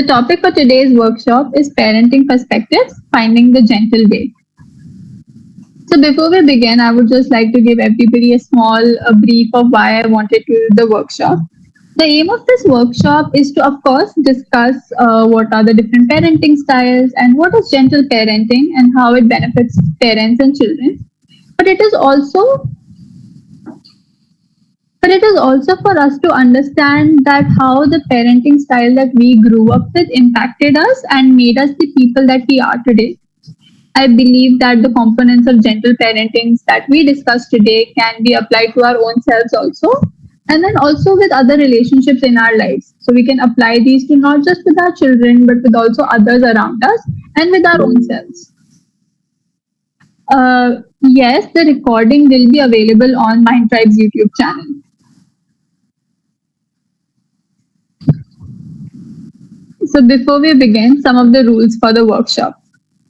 The topic for today's workshop is parenting perspectives, finding the gentle way. So before we begin, I would just like to give everybody a small brief of why I wanted to do the workshop. The aim of this workshop is to, of course, discuss what are the different parenting styles and what is gentle parenting and how it benefits parents and children. But it is also for us to understand that how the parenting style that we grew up with impacted us and made us the people that we are today. I believe that the components of gentle parenting that we discussed today can be applied to our own selves also, and then also with other relationships in our lives. So we can apply these to not just with our children, but with also others around us and with our own selves. Yes, the recording will be available on MindTribe's YouTube channel. So before we begin, some of the rules for the workshop.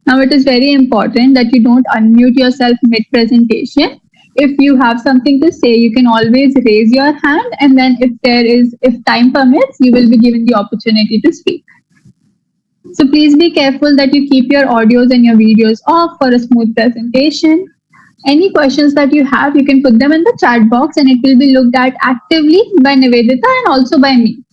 Now, it is very important that you don't unmute yourself mid-presentation. If you have something to say, you can always raise your hand, and then if time permits, you will be given the opportunity to speak. So please be careful that you keep your audios and your videos off for a smooth presentation. Any questions that you have, you can put them in the chat box, and it will be looked at actively by Nivedita and also by me.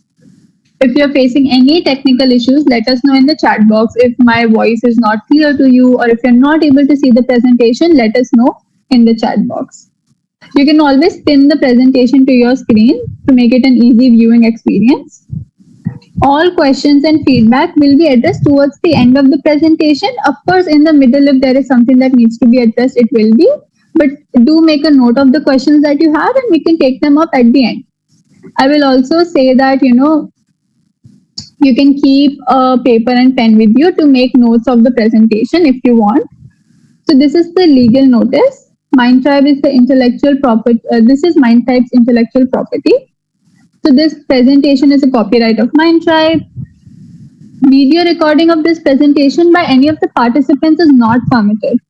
If you're facing any technical issues, let us know in the chat box. If my voice is not clear to you or if you're not able to see the presentation, let us know in the chat box. You can always pin the presentation to your screen to make it an easy viewing experience. All questions and feedback will be addressed towards the end of the presentation. Of course, in the middle, if there is something that needs to be addressed, it will be. But do make a note of the questions that you have and we can take them up at the end. I will also say that, you can keep a paper and pen with you to make notes of the presentation if you want. So this is the legal notice. MindTribe is the intellectual property. This is MindTribe's intellectual property. So this presentation is a copyright of MindTribe. Video recording of this presentation by any of the participants is not permitted.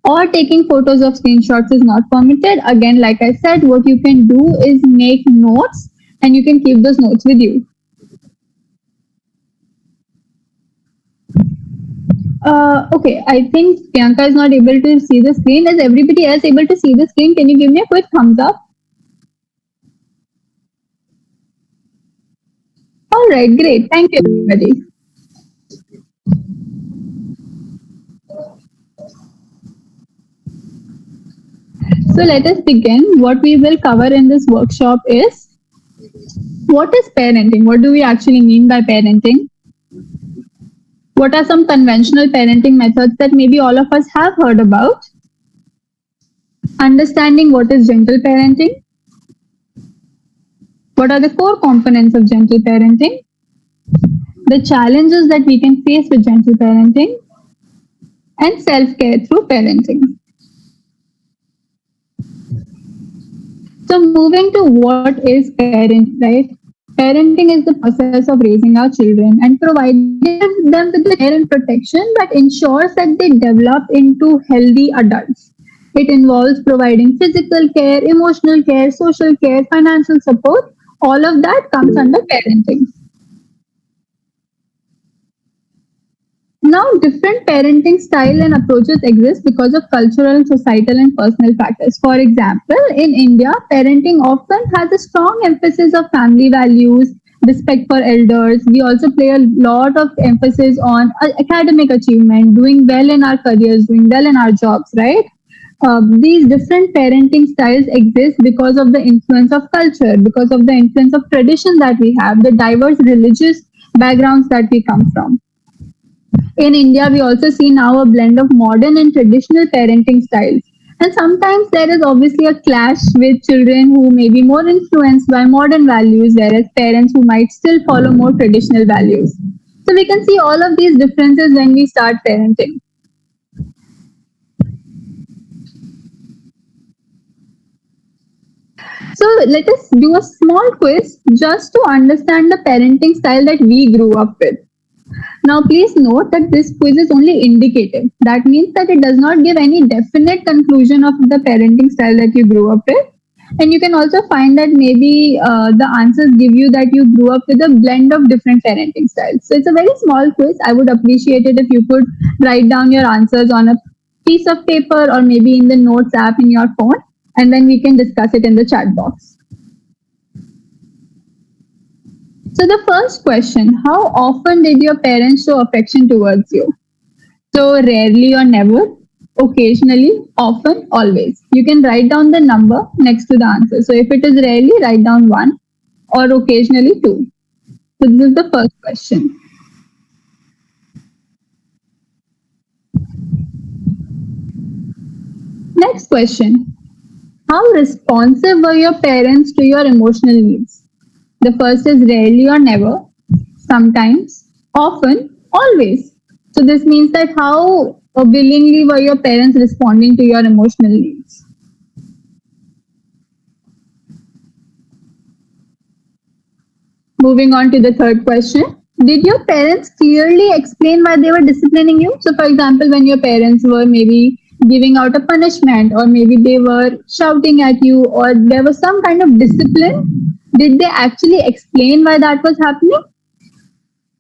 Or taking photos of screenshots is not permitted. Again, like I said, what you can do is make notes and you can keep those notes with you. Okay, I think Priyanka is not able to see the screen. Is everybody else able to see the screen? Can you give me a quick thumbs up? All right, great. Thank you, everybody. So let us begin. What we will cover in this workshop is what is parenting? What do we actually mean by parenting? What are some conventional parenting methods that maybe all of us have heard about? Understanding what is gentle parenting. What are the core components of gentle parenting? The challenges that we can face with gentle parenting. And self-care through parenting. So moving to what is parenting, right? Parenting is the process of raising our children and providing them with the care and protection that ensures that they develop into healthy adults. It involves providing physical care, emotional care, social care, financial support. All of that comes under parenting. Now, different parenting style and approaches exist because of cultural, societal, and personal factors. For example, in India, parenting often has a strong emphasis of family values, respect for elders. We also play a lot of emphasis on academic achievement, doing well in our careers, doing well in our jobs, right? These different parenting styles exist because of the influence of culture, because of the influence of tradition that we have, the diverse religious backgrounds that we come from. In India, we also see now a blend of modern and traditional parenting styles. And sometimes there is obviously a clash with children who may be more influenced by modern values, whereas parents who might still follow more traditional values. So we can see all of these differences when we start parenting. So let us do a small quiz just to understand the parenting style that we grew up with. Now, please note that this quiz is only indicative. That means that it does not give any definite conclusion of the parenting style that you grew up with. And you can also find that maybe the answers give you that you grew up with a blend of different parenting styles. So it's a very small quiz. I would appreciate it if you could write down your answers on a piece of paper or maybe in the notes app in your phone, and then we can discuss it in the chat box. So the first question, how often did your parents show affection towards you? So rarely or never, occasionally, often, always. You can write down the number next to the answer. So if it is rarely, write down 1 or occasionally 2. So this is the first question. Next question. How responsive were your parents to your emotional needs? The first is rarely or never, sometimes, often, always. So this means that how willingly were your parents responding to your emotional needs? Moving on to the third question. Did your parents clearly explain why they were disciplining you? So, for example, when your parents were maybe giving out a punishment, or maybe they were shouting at you, or there was some kind of discipline, did they actually explain why that was happening?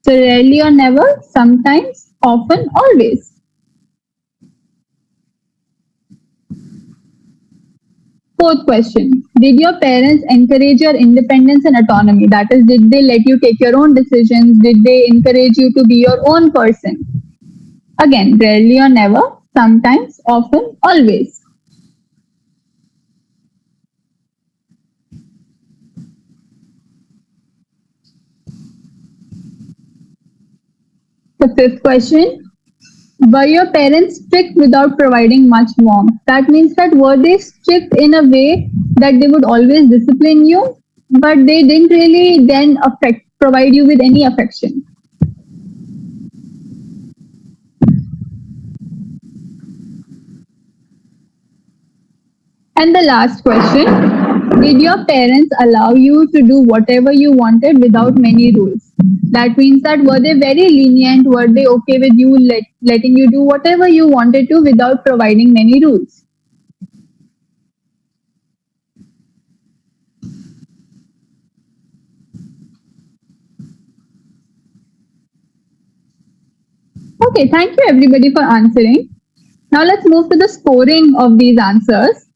So, rarely or never, sometimes, often, always. Fourth question. Did your parents encourage your independence and autonomy? That is, did they let you take your own decisions? Did they encourage you to be your own person? Again, rarely or never, sometimes, often, always. The fifth question. Were your parents strict without providing much warmth? That means that were they strict in a way that they would always discipline you, but they didn't really then provide you with any affection? And the last question, did your parents allow you to do whatever you wanted without many rules? That means that were they very lenient? Were they okay with you letting you do whatever you wanted to without providing many rules? Okay, thank you everybody for answering. Now let's move to the scoring of these answers.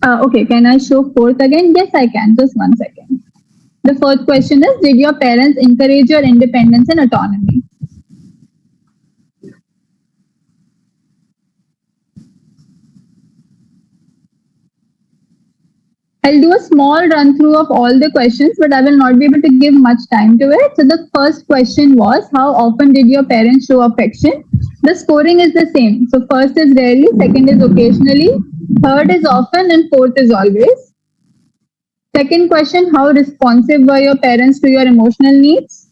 Okay, can I show fourth again? Yes, I can. Just 1 second. The fourth question is, did your parents encourage your independence and autonomy? I'll do a small run through of all the questions, but I will not be able to give much time to it. So the first question was, how often did your parents show affection? The scoring is the same. So first is rarely, second is occasionally, third is often, and fourth is always. Second question, how responsive were your parents to your emotional needs?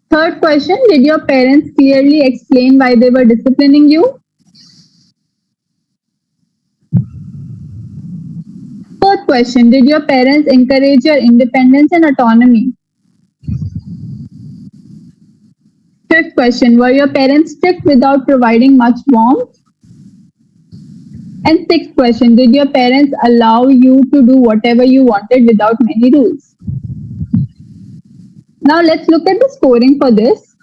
Third question, did your parents clearly explain why they were disciplining you? Fourth question, did your parents encourage your independence and autonomy? Fifth question, were your parents strict without providing much warmth? And sixth question, did your parents allow you to do whatever you wanted without many rules? Now let's look at the scoring for this.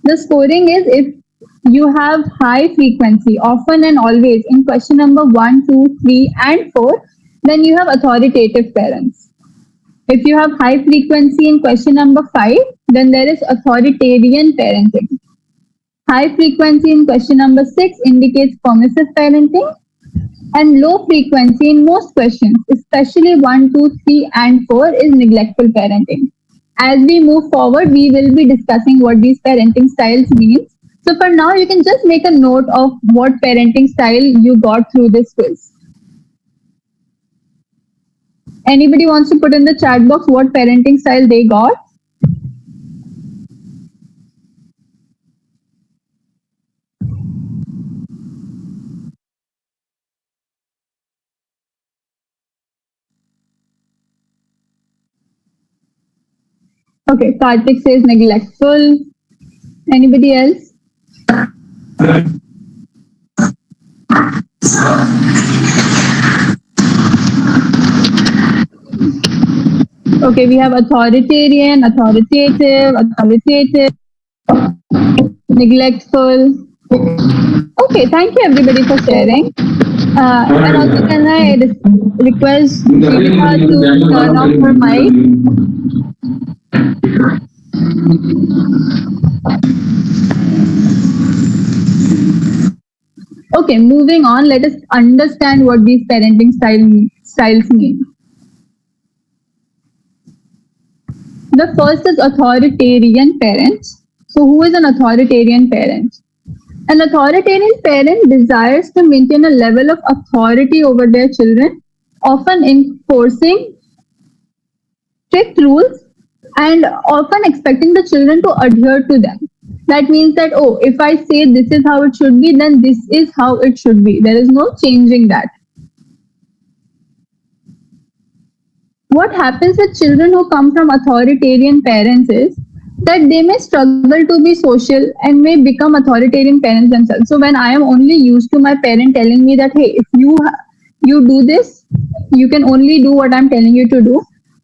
The scoring is if you have high frequency, often and always in question number 1, 2, 3, and 4, then you have authoritative parents. If you have high frequency in question number 5, then there is authoritarian parenting. High frequency in question number 6 indicates permissive parenting, and low frequency in most questions, especially 1, 2, 3, and 4, is neglectful parenting. As we move forward, we will be discussing what these parenting styles mean. So for now, you can just make a note of what parenting style you got through this quiz. Anybody wants to put in the chat box what parenting style they got? Okay, Karthik says neglectful. Anybody else? Okay, we have authoritarian, authoritative, neglectful. Okay, thank you everybody for sharing. And also, can I request Deepika to turn off her mic? Okay, moving on, let us understand what these parenting styles mean. The first is authoritarian parents. So, who is an authoritarian parent? An authoritarian parent desires to maintain a level of authority over their children, often enforcing strict rules and often expecting the children to adhere to them. That means that, oh, if I say this is how it should be, then this is how it should be. There is no changing that. What happens with children who come from authoritarian parents is that they may struggle to be social and may become authoritarian parents themselves. So when I am only used to my parent telling me that, hey, if you do this, you can only do what I'm telling you to do,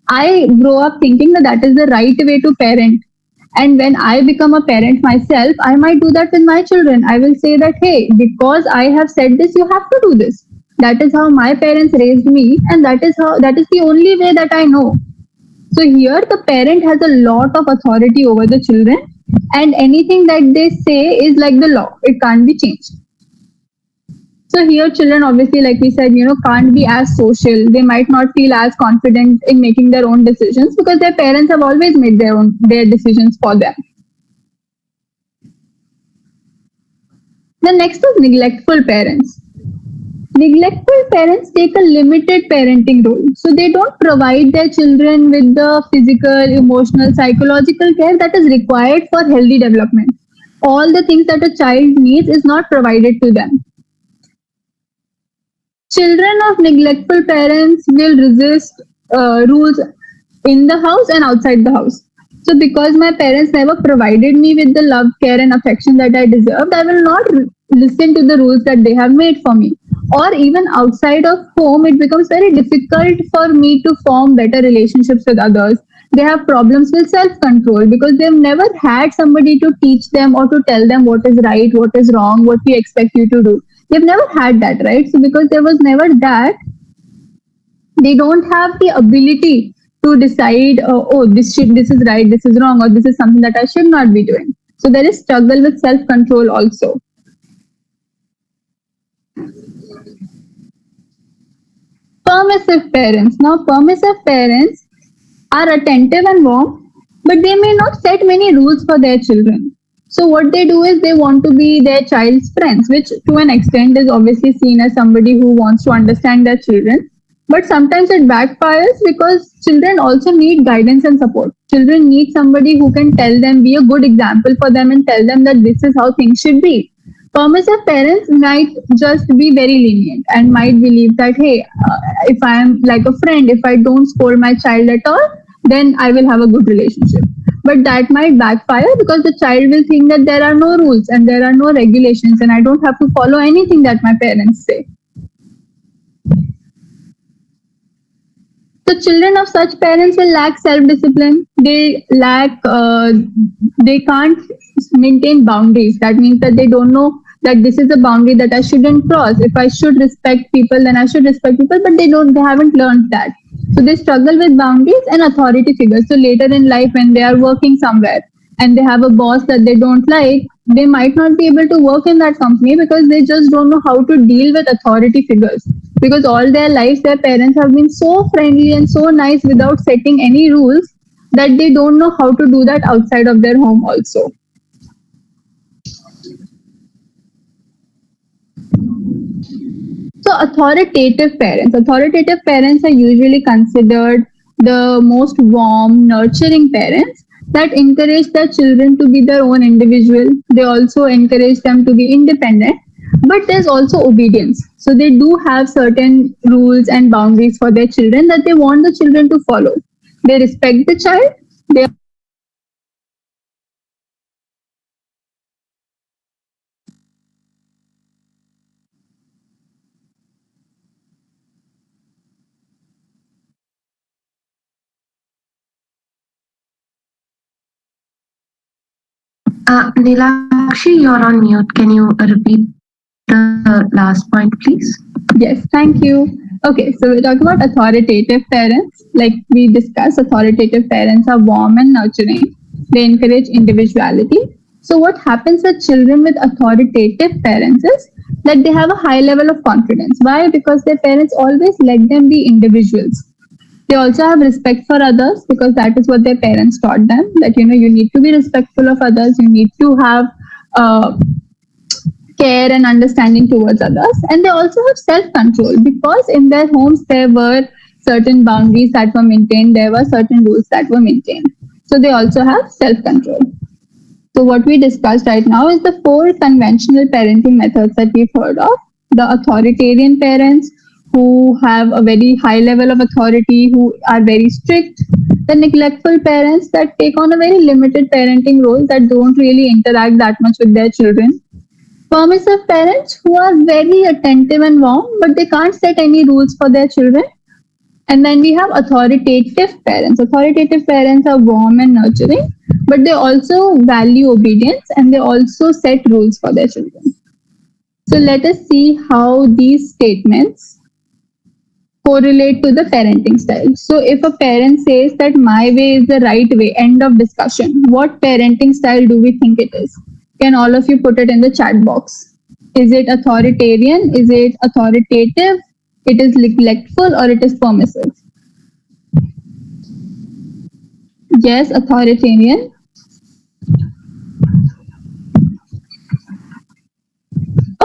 I grow up thinking that that is the right way to parent. And when I become a parent myself, I might do that with my children. I will say that, hey, because I have said this, you have to do this. That is how my parents raised me, and that is the only way that I know. So here the parent has a lot of authority over the children, and anything that they say is like the law. It can't be changed. So here children obviously, like we said, can't be as social. They might not feel as confident in making their own decisions because their parents have always made their decisions for them. The next is neglectful parents. Neglectful parents take a limited parenting role. So they don't provide their children with the physical, emotional, psychological care that is required for healthy development. All the things that a child needs is not provided to them. Children of neglectful parents will resist rules in the house and outside the house. So, because my parents never provided me with the love, care, and affection that I deserved, I will not listen to the rules that they have made for me. Or even outside of home, it becomes very difficult for me to form better relationships with others. They have problems with self control because they've never had somebody to teach them or to tell them what is right, what is wrong, what we expect you to do. They've never had that, right? So, because there was never that, they don't have the ability to decide, oh, this is right, this is wrong, or this is something that I should not be doing. So there is struggle with self control also. Permissive parents. Now permissive parents are attentive and warm, but they may not set many rules for their children. So what they do is they want to be their child's friends, which to an extent is obviously seen as somebody who wants to understand their children. But sometimes it backfires because children also need guidance and support. Children need somebody who can tell them, be a good example for them, and tell them that this is how things should be. Permissive parents might just be very lenient and might believe that, hey, if I am like a friend, if I don't scold my child at all, then I will have a good relationship. But that might backfire because the child will think that there are no rules and there are no regulations and I don't have to follow anything that my parents say. So children of such parents will lack self-discipline. They can't maintain boundaries. That means that they don't know that this is a boundary that I shouldn't cross. If I should respect people, then I should respect people, but they haven't learned that. So they struggle with boundaries and authority figures. So later in life, when they are working somewhere and they have a boss that they don't like, they might not be able to work in that company because they just don't know how to deal with authority figures. Because all their lives, their parents have been so friendly and so nice without setting any rules that they don't know how to do that outside of their home also. So authoritative parents are usually considered the most warm, nurturing parents that encourage their children to be their own individual. They also encourage them to be independent, but there's also obedience. So they do have certain rules and boundaries for their children that they want the children to follow. They respect the child. They Nilakshi, you're on mute. Can you repeat the last point, please? Yes, thank you. Okay, so we're talking about authoritative parents. Like we discussed, authoritative parents are warm and nurturing. They encourage individuality. So, what happens with children with authoritative parents is that they have a high level of confidence. Why? Because their parents always let them be individuals. They also have respect for others because that is what their parents taught them, that you need to be respectful of others, you need to have uh, care and understanding towards others. And they also have self control because in their homes there were certain boundaries that were maintained, there were certain rules that were maintained. So they also have self control. So, what we discussed right now is the four conventional parenting methods that we've heard of: the authoritarian parents, who have a very high level of authority, who are very strict; the neglectful parents that take on a very limited parenting role, that don't really interact that much with their children; permissive parents, who are very attentive and warm, but they can't set any rules for their children; and then we have authoritative parents. Authoritative parents are warm and nurturing, but they also value obedience and they also set rules for their children. So let us see how these statements correlate to the parenting style. So if a parent says that my way is the right way, end of discussion, what parenting style do we think it is? Can all of you put it in the chat box? Is it authoritarian? Is it authoritative? It is neglectful or it is permissive? Yes, authoritarian.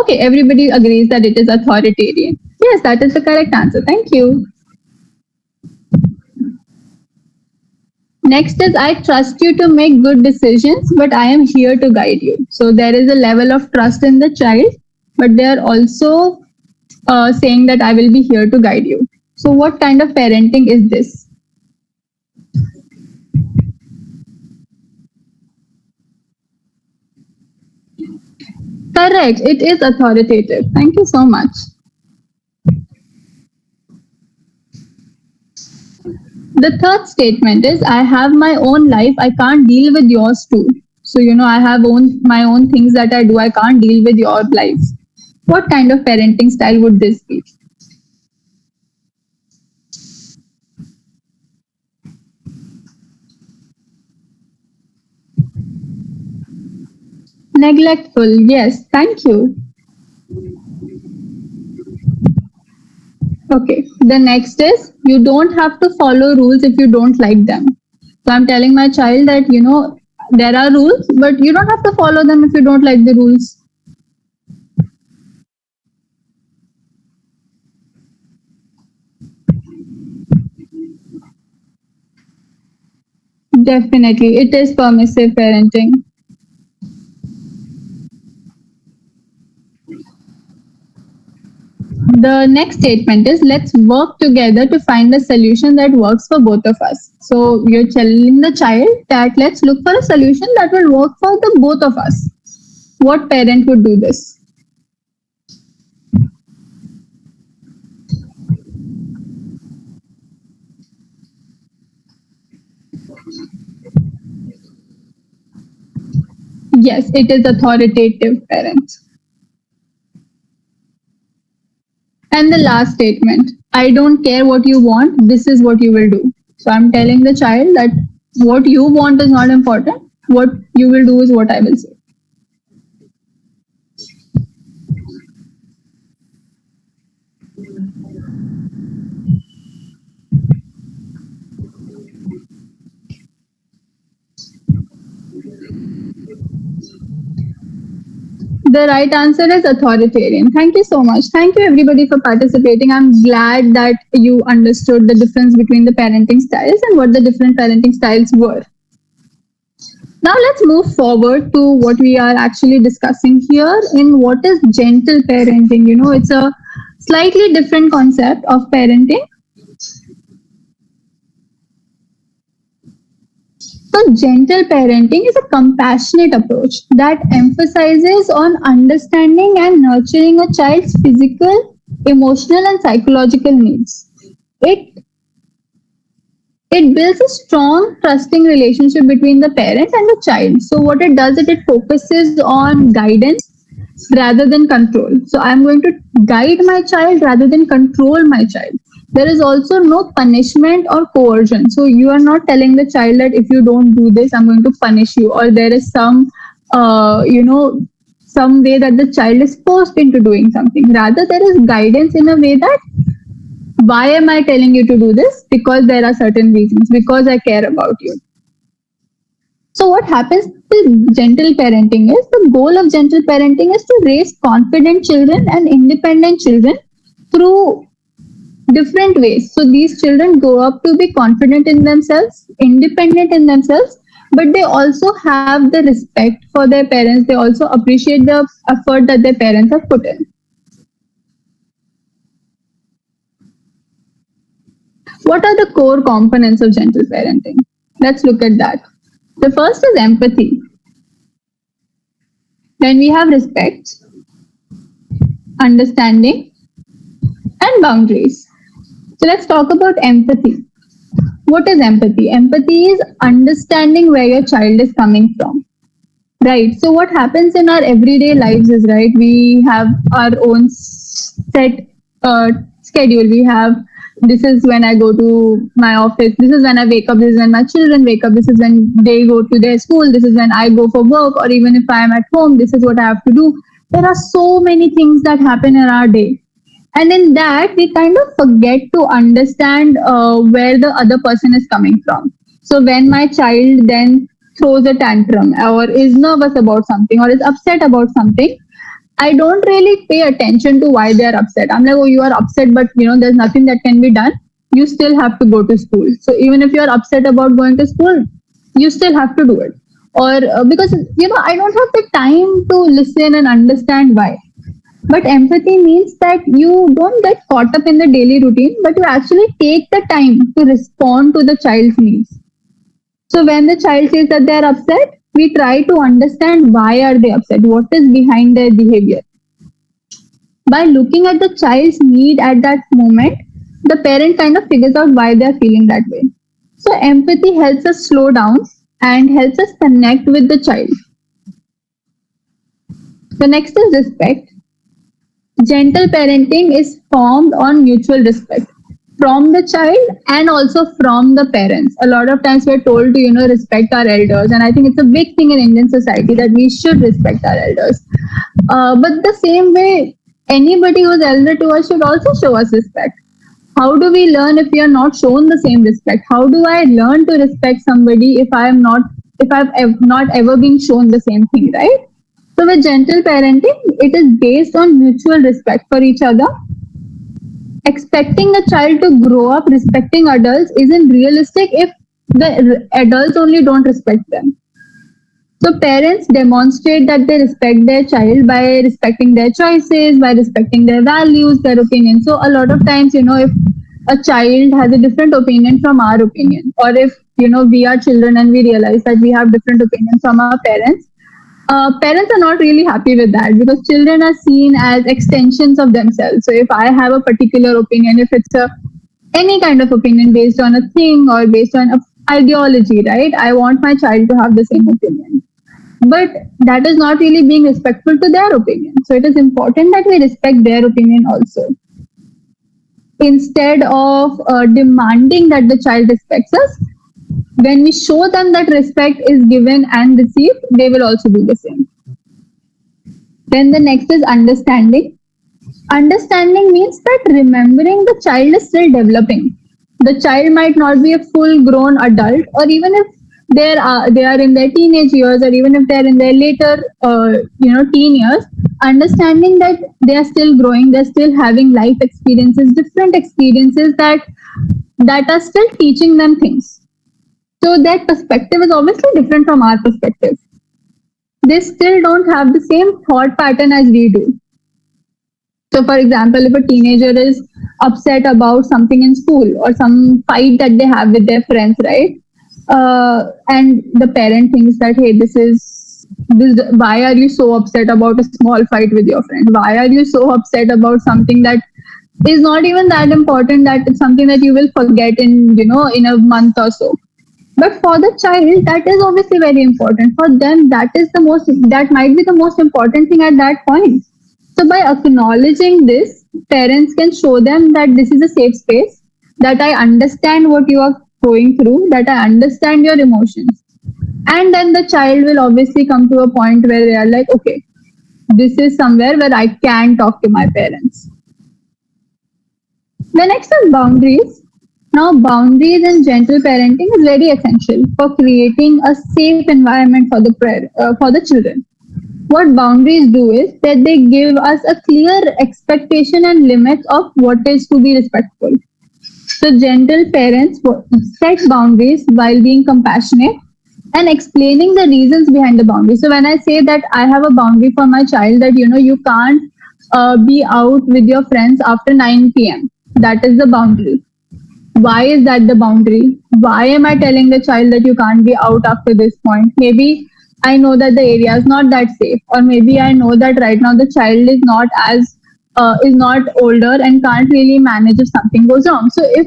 Okay, everybody agrees that it is authoritarian. Yes, that is the correct answer. Thank you. Next is I trust you to make good decisions, but I am here to guide you. So there is a level of trust in the child, but they are also saying that I will be here to guide you. So, what kind of parenting is this? Correct, it is authoritative. Thank you so much. The third statement is I have my own life, I can't deal with yours too. So, I have my own things that I do, I can't deal with your life. What kind of parenting style would this be? Neglectful, yes, thank you. Okay, the next is you don't have to follow rules if you don't like them. So I'm telling my child that, there are rules, but you don't have to follow them if you don't like the rules. Definitely, it is permissive parenting. The next statement is let's work together to find a solution that works for both of us. So you're telling the child that let's look for a solution that will work for the both of us. What parent would do this? Yes, it is authoritative parents. And the last statement, I don't care what you want, this is what you will do. So I'm telling the child that what you want is not important, what you will do is what I will say. The right answer is authoritarian. Thank you so much. Thank you everybody for participating. I'm glad that you understood the difference between the parenting styles and what the different parenting styles were. Now let's move forward to what we are actually discussing here in what is gentle parenting. It's a slightly different concept of parenting. So, gentle parenting is a compassionate approach that emphasizes on understanding and nurturing a child's physical, emotional, and psychological needs. It It builds a strong, trusting relationship between the parent and the child. So, what it does is it focuses on guidance rather than control. So, I'm going to guide my child rather than control my child. There is also no punishment or coercion. So, you are not telling the child that if you don't do this, I'm going to punish you, or there is some, some way that the child is forced into doing something. Rather, there is guidance in a way that why am I telling you to do this? Because there are certain reasons, because I care about you. So, what happens with gentle parenting is the goal of gentle parenting is to raise confident children and independent children through different ways. So, these children grow up to be confident in themselves, independent in themselves, but they also have the respect for their parents. They also appreciate the effort that their parents have put in. What are the core components of gentle parenting? Let's look at that. The first is empathy. Then we have respect, understanding, and boundaries. So let's talk about empathy. What is empathy? Empathy is understanding where your child is coming from. Right. So what happens in our everyday lives is, right, we have our own set schedule. We have, this is when I go to my office. This is when I wake up. This is when my children wake up. This is when they go to their school. This is when I go for work. Or even if I am at home, this is what I have to do. There are so many things that happen in our day. And in that, we kind of forget to understand where the other person is coming from. So when my child then throws a tantrum or is nervous about something or is upset about something, I don't really pay attention to why they are upset. I'm like, oh, you are upset, but there's nothing that can be done. You still have to go to school. So even if you are upset about going to school, you still have to do it. Or because I don't have the time to listen and understand why. But empathy means that you don't get caught up in the daily routine, but you actually take the time to respond to the child's needs. So when the child says that they're upset, we try to understand why are they upset, what is behind their behavior. By looking at the child's need at that moment, the parent kind of figures out why they're feeling that way. So empathy helps us slow down and helps us connect with the child. The next is respect. Gentle parenting is formed on mutual respect from the child and also from the parents. A lot of times we're told to, respect our elders. And I think it's a big thing in Indian society that we should respect our elders. But the same way, anybody who's elder to us should also show us respect. How do we learn if we are not shown the same respect? How do I learn to respect somebody if I've not ever been shown the same thing, right? So with gentle parenting, it is based on mutual respect for each other. Expecting a child to grow up respecting adults isn't realistic if the adults only don't respect them. So parents demonstrate that they respect their child by respecting their choices, by respecting their values, their opinions. So a lot of times, if a child has a different opinion from our opinion, or if we are children and we realize that we have different opinions from our parents, parents are not really happy with that because children are seen as extensions of themselves. So if I have a particular opinion, if it's any kind of opinion based on a thing or based on a ideology, right? I want my child to have the same opinion. But that is not really being respectful to their opinion. So it is important that we respect their opinion also. Instead of demanding that the child respects us, when we show them that respect is given and received, they will also do the same. Then the next is understanding. Understanding means that remembering the child is still developing. The child might not be a full grown adult, or even if they are in their teenage years, or even if they are in their later teen years, understanding that they are still growing, they're still having life experiences, different experiences that are still teaching them things. So their perspective is obviously different from our perspective. They still don't have the same thought pattern as we do. So, for example, if a teenager is upset about something in school or some fight that they have with their friends, right? And the parent thinks that, hey, why are you so upset about a small fight with your friend? Why are you so upset about something that is not even that important that it's something that you will forget in a month or so. But for the child, that is obviously very important. For them, that might be the most important thing at that point. So by acknowledging this, parents can show them that this is a safe space, that I understand what you are going through, that I understand your emotions. And then the child will obviously come to a point where they are like, okay, this is somewhere where I can talk to my parents. The next is boundaries. Now, boundaries in gentle parenting is very essential for creating a safe environment for the children. What boundaries do is that they give us a clear expectation and limits of what is to be respectful. So, gentle parents set boundaries while being compassionate and explaining the reasons behind the boundary. So, when I say that I have a boundary for my child that you can't be out with your friends after 9 p.m., that is the boundary. Why is that the boundary? Why am I telling the child that you can't be out after this point? Maybe I know that the area is not that safe, or maybe I know that right now the child is not older and can't really manage if something goes wrong. So if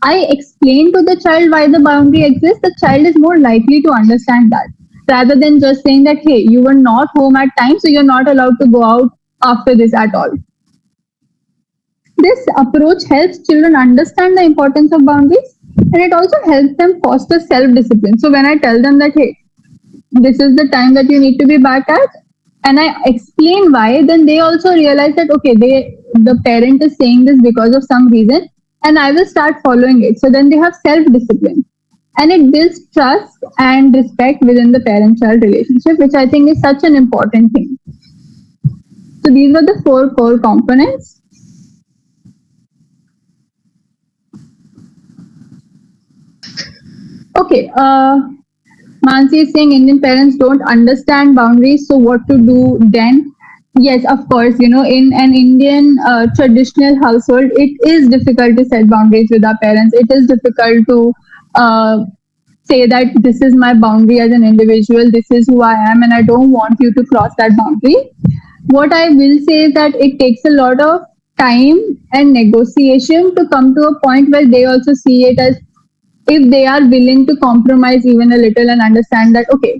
I explain to the child why the boundary exists, the child is more likely to understand that rather than just saying that, hey, you were not home at time, so you're not allowed to go out after this at all. This approach helps children understand the importance of boundaries, and it also helps them foster self discipline. So, when I tell them that, hey, this is the time that you need to be back at, and I explain why, then they also realize that, okay, the parent is saying this because of some reason, and I will start following it. So, then they have self discipline. And it builds trust and respect within the parent child relationship, which I think is such an important thing. So, these were the four core components. Okay, Mansi is saying Indian parents don't understand boundaries, so what to do then? Yes, of course, in an Indian traditional household, it is difficult to set boundaries with our parents. It is difficult to uh, say that this is my boundary as an individual, this is who I am, and I don't want you to cross that boundary. What I will say is that it takes a lot of time and negotiation to come to a point where they also see it as, if they are willing to compromise even a little and understand that, okay,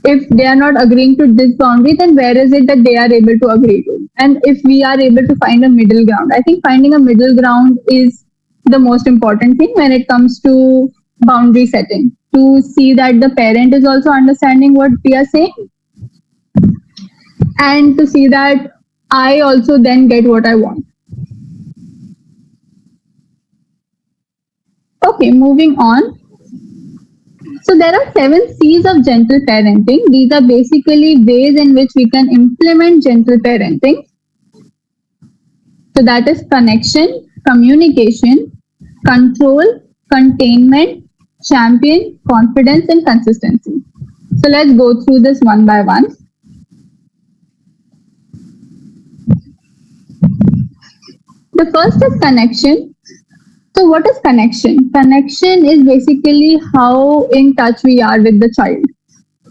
if they are not agreeing to this boundary, then where is it that they are able to agree to? And if we are able to find a middle ground, I think finding a middle ground is the most important thing when it comes to boundary setting. To see that the parent is also understanding what we are saying, and to see that I also then get what I want. Okay, moving on. So there are 7 C's of gentle parenting. These are basically ways in which we can implement gentle parenting. So that is connection, communication, control, containment, champion, confidence, and consistency. So let's go through this one by one. The first is connection. So what is connection? Connection is basically how in touch we are with the child.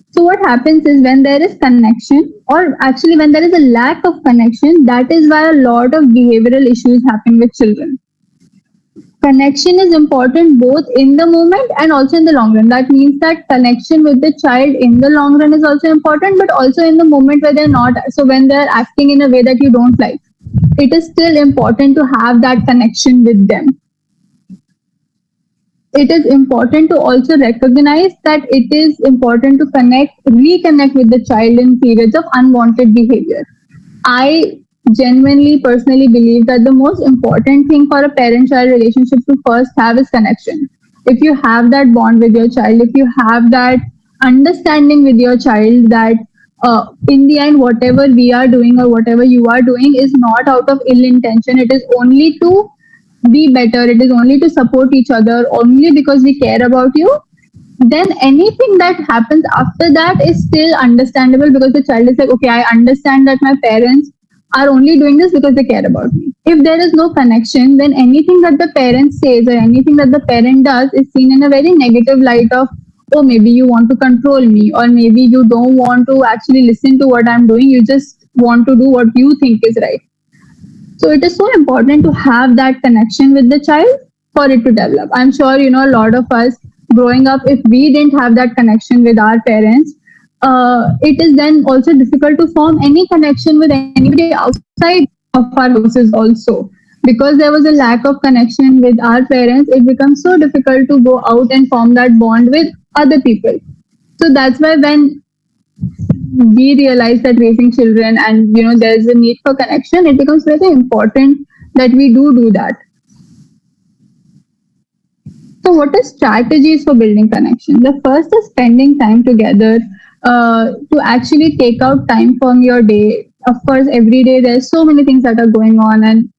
So what happens is when there is connection, or actually when there is a lack of connection, that is why a lot of behavioral issues happen with children. Connection is important both in the moment and also in the long run. That means that connection with the child in the long run is also important, but also in the moment where they're not. So when they're acting in a way that you don't like, it is still important to have that connection with them. It is important to also recognize that it is important to reconnect with the child in periods of unwanted behavior. I genuinely personally believe that the most important thing for a parent child relationship to first have is connection. If you have that bond with your child, if you have that understanding with your child that in the end, whatever we are doing or whatever you are doing is not out of ill intention, it is only to be better, it is only to support each other, only because we care about you, then anything that happens after that is still understandable because the child is like, okay, I understand that my parents are only doing this because they care about me. If there is no connection, then anything that the parent says or anything that the parent does is seen in a very negative light of, oh, maybe you want to control me, or maybe you don't want to actually listen to what I'm doing, you just want to do what you think is right. So it is so important to have that connection with the child for it to develop. I'm sure, a lot of us growing up, if we didn't have that connection with our parents, it is then also difficult to form any connection with anybody outside of our houses also. Because there was a lack of connection with our parents, it becomes so difficult to go out and form that bond with other people. So that's why when we realize that raising children and there's a need for connection, it becomes very important that we do that. So what are strategies for building connection? The first is spending time together, to actually take out time from your day. Of course, every day there's so many things that are going on, and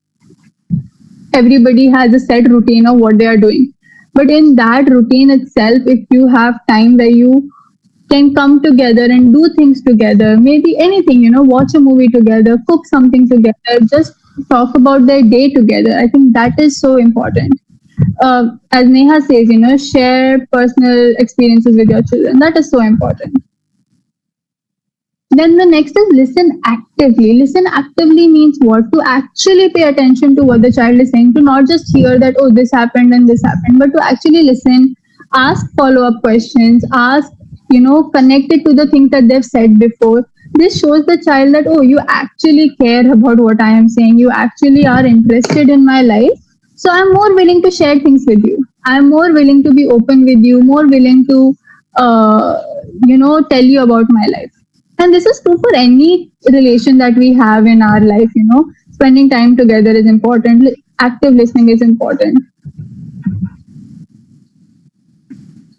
everybody has a set routine of what they are doing. But in that routine itself, if you have time where you can come together and do things together, maybe anything, watch a movie together, cook something together, just talk about their day together. I think that is so important. As Neha says, share personal experiences with your children. That is so important. Then the next is listen actively. Listen actively means what? To actually pay attention to what the child is saying, to not just hear that, oh, this happened and this happened, but to actually listen, ask follow up questions, ask, connect it to the things that they've said before. This shows the child that, oh, you actually care about what I am saying, you actually are interested in my life. So I'm more willing to share things with you. I'm more willing to be open with you, more willing to, tell you about my life. And this is true for any relation that we have in our life. Spending time together is important. Active listening is important.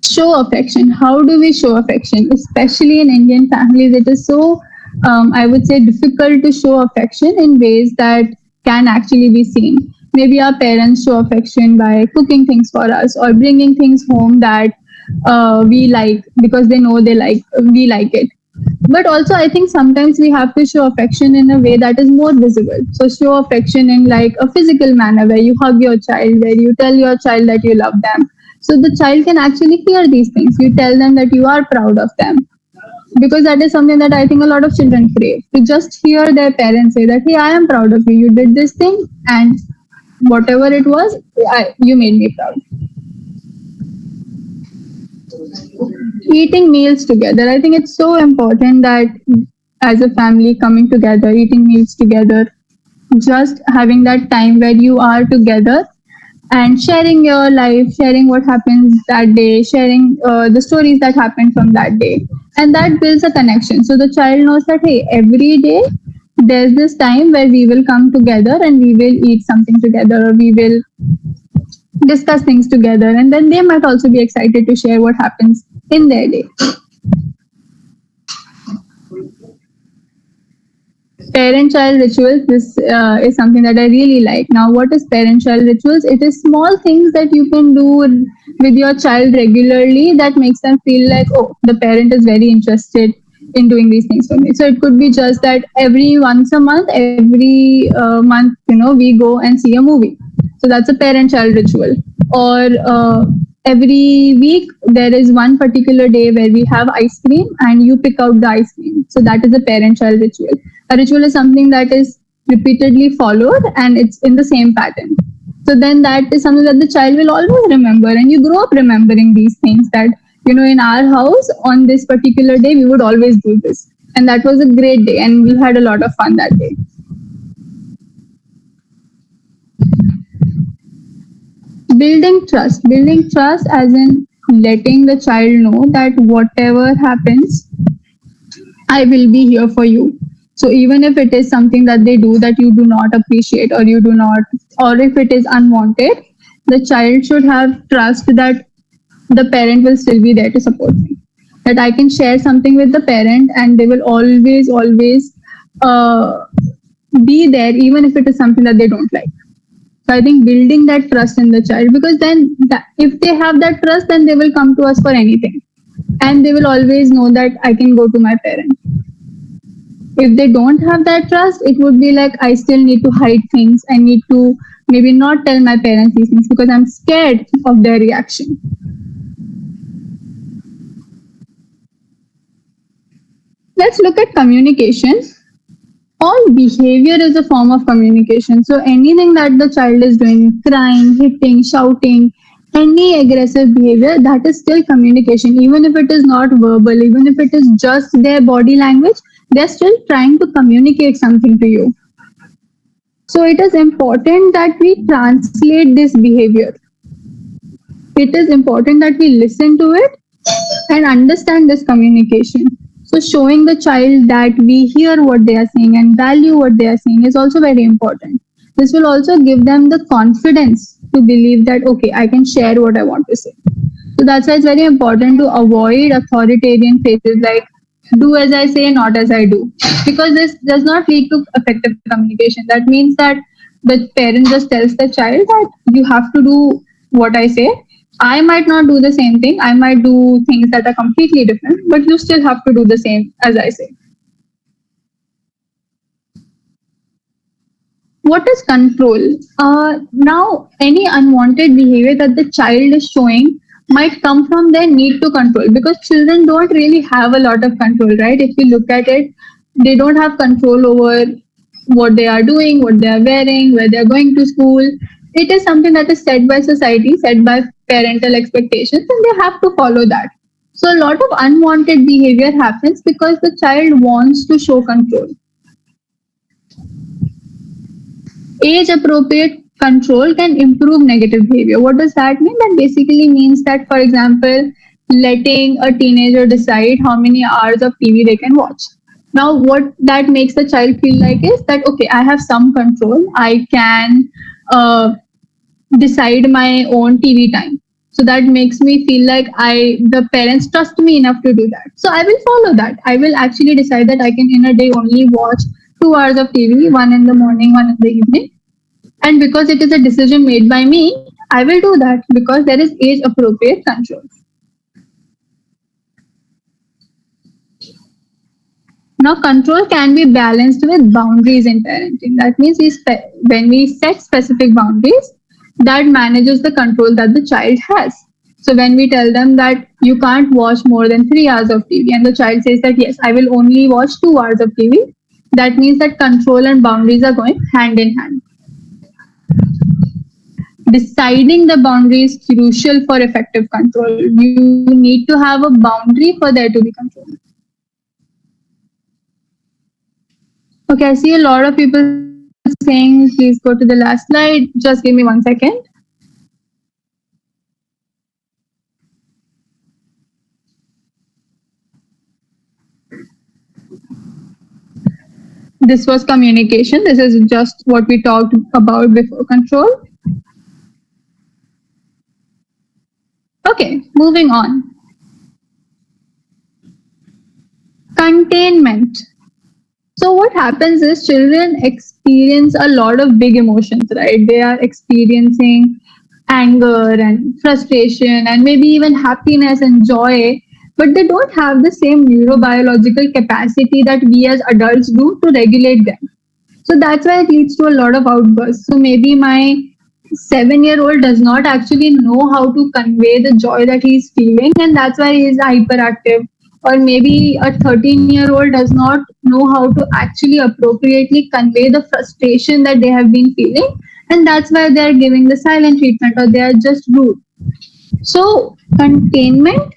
Show affection. How do we show affection? Especially in Indian families, it is so, I would say, difficult to show affection in ways that can actually be seen. Maybe our parents show affection by cooking things for us or bringing things home that we like because they know we like it. But also, I think sometimes we have to show affection in a way that is more visible. So show affection in like a physical manner, where you hug your child, where you tell your child that you love them, so the child can actually hear these things. You tell them that you are proud of them, because that is something that I think a lot of children crave, to just hear their parents say that, hey, I am proud of you, you did this thing, and whatever it was, you made me proud. Eating meals together. I think it's so important that as a family coming together, eating meals together, just having that time where you are together and sharing your life, sharing what happens that day, sharing the stories that happened from that day. And that builds a connection. So the child knows that, hey, every day there's this time where we will come together and we will eat something together, or we will discuss things together. And then they might also be excited to share what happens in their day. Parent child rituals, this is something that I really like. Now, what is parent child rituals? It is small things that you can do with your child regularly that makes them feel like, oh, the parent is very interested in doing these things for me. So it could be just that every once a month, every month, we go and see a movie. So that's a parent child ritual. Or every week there is one particular day where we have ice cream and you pick out the ice cream. So that is a parent child ritual. A ritual is something that is repeatedly followed and it's in the same pattern. So then that is something that the child will always remember, and you grow up remembering these things, that in our house on this particular day we would always do this, and that was a great day and we had a lot of fun that day. Building trust as in letting the child know that whatever happens, I will be here for you. So even if it is something that they do that you do not appreciate, or you do not, or if it is unwanted, the child should have trust that the parent will still be there to support me. That I can share something with the parent and they will always uh, be there, even if it is something that they don't like. So I think building that trust in the child, because then if they have that trust, then they will come to us for anything, and they will always know that I can go to my parent. If they don't have that trust, it would be like I still need to hide things. I need to maybe not tell my parents these things because I'm scared of their reaction. Let's look at communication. All behavior is a form of communication. So anything that the child is doing, crying, hitting, shouting, any aggressive behavior, that is still communication. Even if it is not verbal, even if it is just their body language, they're still trying to communicate something to you. So it is important that we translate this behavior. It is important that we listen to it and understand this communication. So showing the child that we hear what they are saying and value what they are saying is also very important. This will also give them the confidence to believe that, okay, I can share what I want to say. So that's why it's very important to avoid authoritarian phrases like do as I say, not as I do. Because this does not lead to effective communication. That means that the parent just tells the child that you have to do what I say. I might not do the same thing. I might do things that are completely different, but you still have to do the same as I say. What is control? Now, any unwanted behavior that the child is showing might come from their need to control because children don't really have a lot of control, right? If you look at it, they don't have control over what they are doing, what they are wearing, where they are going to school. It is something that is set by society, set by parental expectations, and they have to follow that. So, a lot of unwanted behavior happens because the child wants to show control. Age appropriate control can improve negative behavior. What does that mean? That basically means that, for example, letting a teenager decide how many hours of TV they can watch. Now, what that makes the child feel like is that, okay, I have some control. I can decide my own TV time. So that makes me feel like the parents trust me enough to do that. So I will follow that. I will actually decide that I can in a day only watch 2 hours of TV, one in the morning, one in the evening. And because it is a decision made by me, I will do that because there is age appropriate control. Now, control can be balanced with boundaries in parenting. That means when we set specific boundaries, that manages the control that the child has. So, when we tell them that you can't watch more than 3 hours of TV, and the child says that yes, I will only watch 2 hours of TV, that means that control and boundaries are going hand in hand. Deciding the boundary is crucial for effective control. You need to have a boundary for there to be control. Okay, I see a lot of people saying, please go to the last slide. Just give me 1 second. This was communication. This is just what we talked about before control. Okay, moving on. Containment. So what happens is children experience a lot of big emotions, right? They are experiencing anger and frustration and maybe even happiness and joy, but they don't have the same neurobiological capacity that we as adults do to regulate them. So that's why it leads to a lot of outbursts. So maybe my 7-year-old does not actually know how to convey the joy that he's feeling, and that's why he is hyperactive. Or maybe a 13-year-old does not know how to actually appropriately convey the frustration that they have been feeling, and that's why they are giving the silent treatment or they are just rude. So, containment.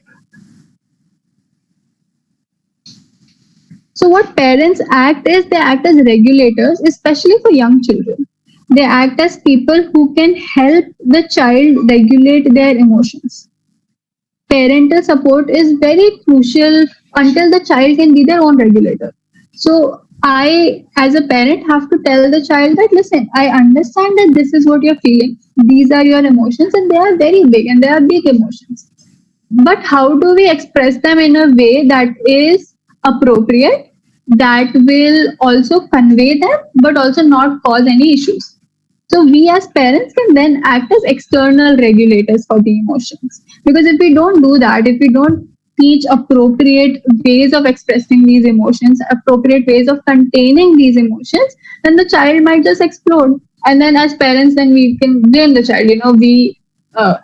So, what parents act is they act as regulators, especially for young children. They act as people who can help the child regulate their emotions. Parental support is very crucial until the child can be their own regulator. So, I, as a parent, have to tell the child that listen, I understand that this is what you're feeling. These are your emotions, and they are very big and they are big emotions. But how do we express them in a way that is appropriate, that will also convey them, but also not cause any issues? So we as parents can then act as external regulators for the emotions. Because if we don't do that, if we don't teach appropriate ways of expressing these emotions, appropriate ways of containing these emotions, then the child might just explode. And then as parents, then we can blame the child.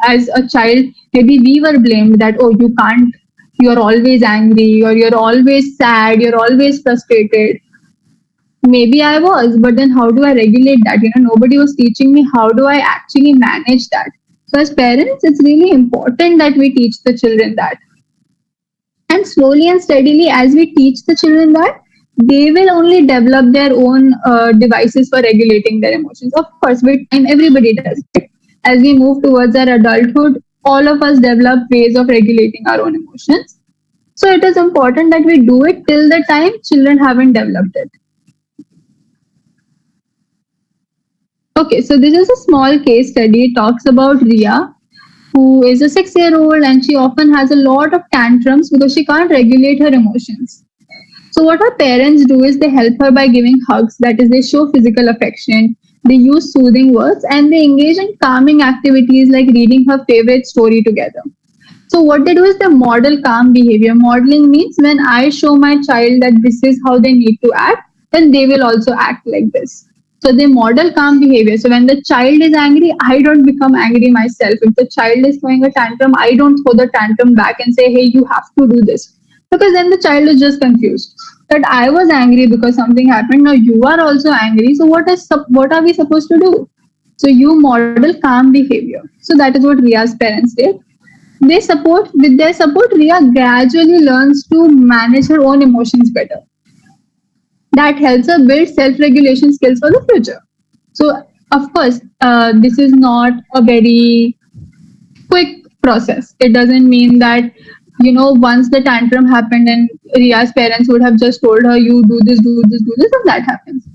As a child, maybe we were blamed that, oh, you can't, you're always angry or you're always sad, you're always frustrated. Maybe I was, but then how do I regulate that? Nobody was teaching me how do I actually manage that. So as parents, it's really important that we teach the children that. And slowly and steadily, as we teach the children that, they will only develop their own devices for regulating their emotions. Of course, with time, everybody does, right? As we move towards our adulthood, all of us develop ways of regulating our own emotions. So it is important that we do it till the time children haven't developed it. Okay, so this is a small case study. It talks about Ria, who is a 6-year-old, and she often has a lot of tantrums because she can't regulate her emotions. So what her parents do is they help her by giving hugs, that is, they show physical affection, they use soothing words, and they engage in calming activities like reading her favorite story together. So what they do is they model calm behavior. Modeling means when I show my child that this is how they need to act, then they will also act like this. So they model calm behavior. So when the child is angry, I don't become angry myself. If the child is throwing a tantrum, I don't throw the tantrum back and say, hey, you have to do this. Because then the child is just confused. That I was angry because something happened. Now you are also angry. So what are we supposed to do? So you model calm behavior. So that is what Ria's parents did. With their support, Ria gradually learns to manage her own emotions better. That helps her build self-regulation skills for the future. So, of course, this is not a very quick process. It doesn't mean that, once the tantrum happened and Ria's parents would have just told her, you do this, and that happens.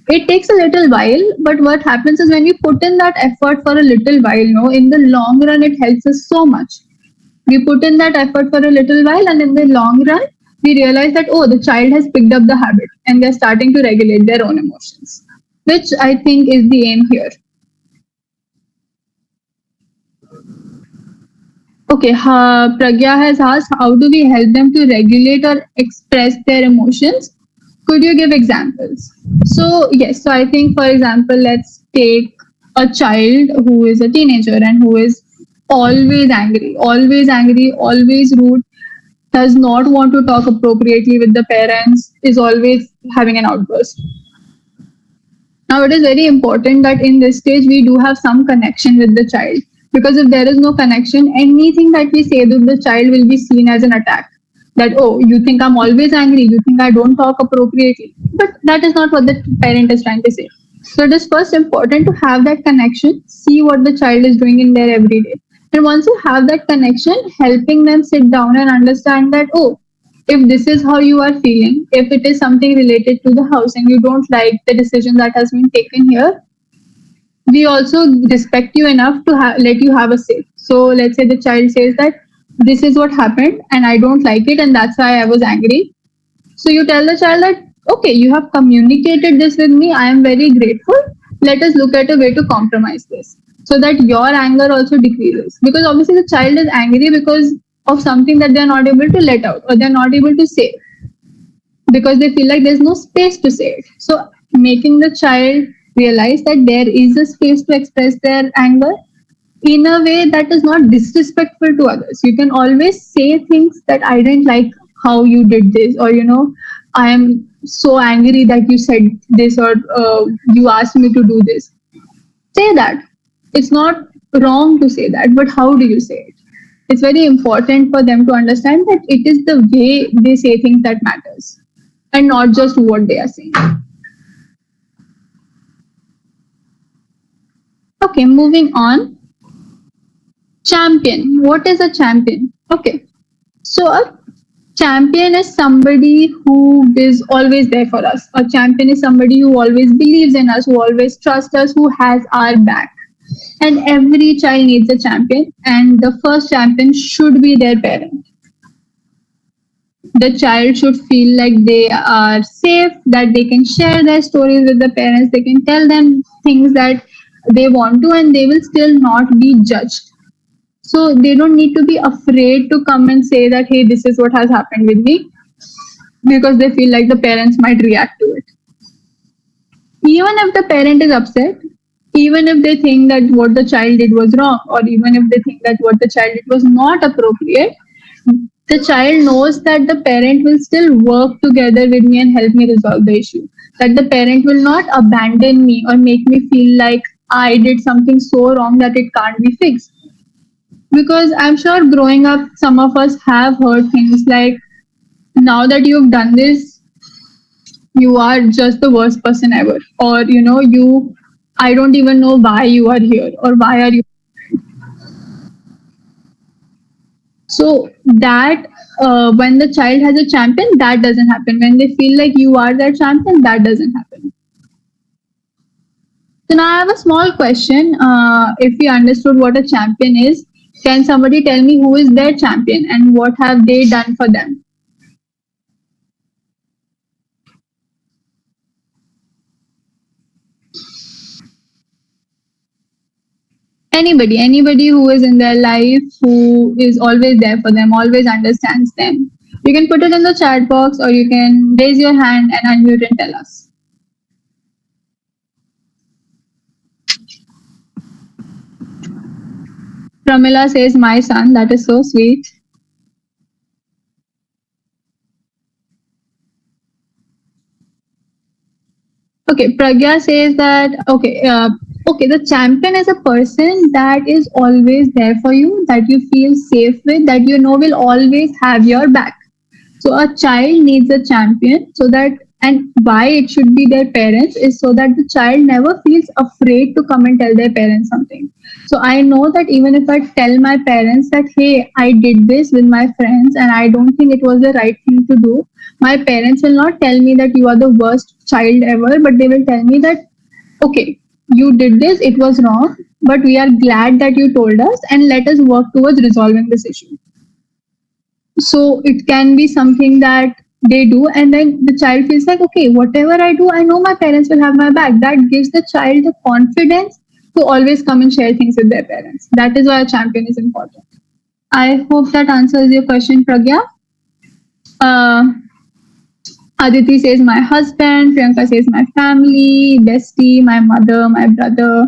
It takes a little while, but what happens is when we put in that effort for a little while, in the long run, it helps us so much. We put in that effort for a little while, and in the long run, we realize that, oh, the child has picked up the habit and they're starting to regulate their own emotions, which I think is the aim here. Okay, Pragya has asked, how do we help them to regulate or express their emotions? Could you give examples? So, yes, so I think, for example, let's take a child who is a teenager and who is always angry, always rude, does not want to talk appropriately with the parents, is always having an outburst. Now, it is very important that in this stage we do have some connection with the child, because if there is no connection, anything that we say to the child will be seen as an attack. That, oh, you think I'm always angry, you think I don't talk appropriately. But that is not what the parent is trying to say. So it is first important to have that connection, see what the child is doing in their everyday. And once you have that connection, helping them sit down and understand that, oh, if this is how you are feeling, if it is something related to the house and you don't like the decision that has been taken here, we also respect you enough to let you have a say. So let's say the child says that this is what happened and I don't like it and that's why I was angry. So you tell the child that, okay, you have communicated this with me. I am very grateful. Let us look at a way to compromise this so that your anger also decreases. Because obviously the child is angry because of something that they're not able to let out or they're not able to say because they feel like there's no space to say it. So making the child realize that there is a space to express their anger in a way that is not disrespectful to others. You can always say things that I didn't like how you did this, or I am so angry that you said this, or you asked me to do this. Say that. It's not wrong to say that, but how do you say it? It's very important for them to understand that it is the way they say things that matters and not just what they are saying. Okay, moving on. Champion. What is a champion? Okay. So a champion is somebody who is always there for us. A champion is somebody who always believes in us, who always trusts us, who has our back. And every child needs a champion, and the first champion should be their parent. The child should feel like they are safe, that they can share their stories with the parents, they can tell them things that they want to, and they will still not be judged. So they don't need to be afraid to come and say that, hey, this is what has happened with me, because they feel like the parents might react to it. Even if the parent is upset, even if they think that what the child did was wrong, or even if they think that what the child did was not appropriate, the child knows that the parent will still work together with me and help me resolve the issue. that the parent will not abandon me or make me feel like I did something so wrong that it can't be fixed. Because I'm sure growing up, some of us have heard things like, now that you've done this, you are just the worst person ever. Or, I don't even know why you are here or why are you. So that when the child has a champion, that doesn't happen. When they feel like you are their champion, that doesn't happen. So now I have a small question. If you understood what a champion is, can somebody tell me who is their champion and what have they done for them? Anybody who is in their life, who is always there for them, always understands them. You can put it in the chat box or you can raise your hand and unmute and tell us. Pramila says, my son, that is so sweet. Okay, Pragya says that, okay, the champion is a person that is always there for you, that you feel safe with, that you know will always have your back. So a child needs a champion so that, and why it should be their parents is so that the child never feels afraid to come and tell their parents something. So I know that even if I tell my parents that, hey, I did this with my friends and I don't think it was the right thing to do, my parents will not tell me that you are the worst child ever, but they will tell me that, okay, you did this, it was wrong, but we are glad that you told us and let us work towards resolving this issue. So it can be something that they do, and then the child feels like, okay, whatever I do, I know my parents will have my back. That gives the child the confidence to always come and share things with their parents. That is why a champion is important. I hope that answers your question, Pragya. uh, Aditi says my husband, Priyanka says my family, bestie, my mother, my brother,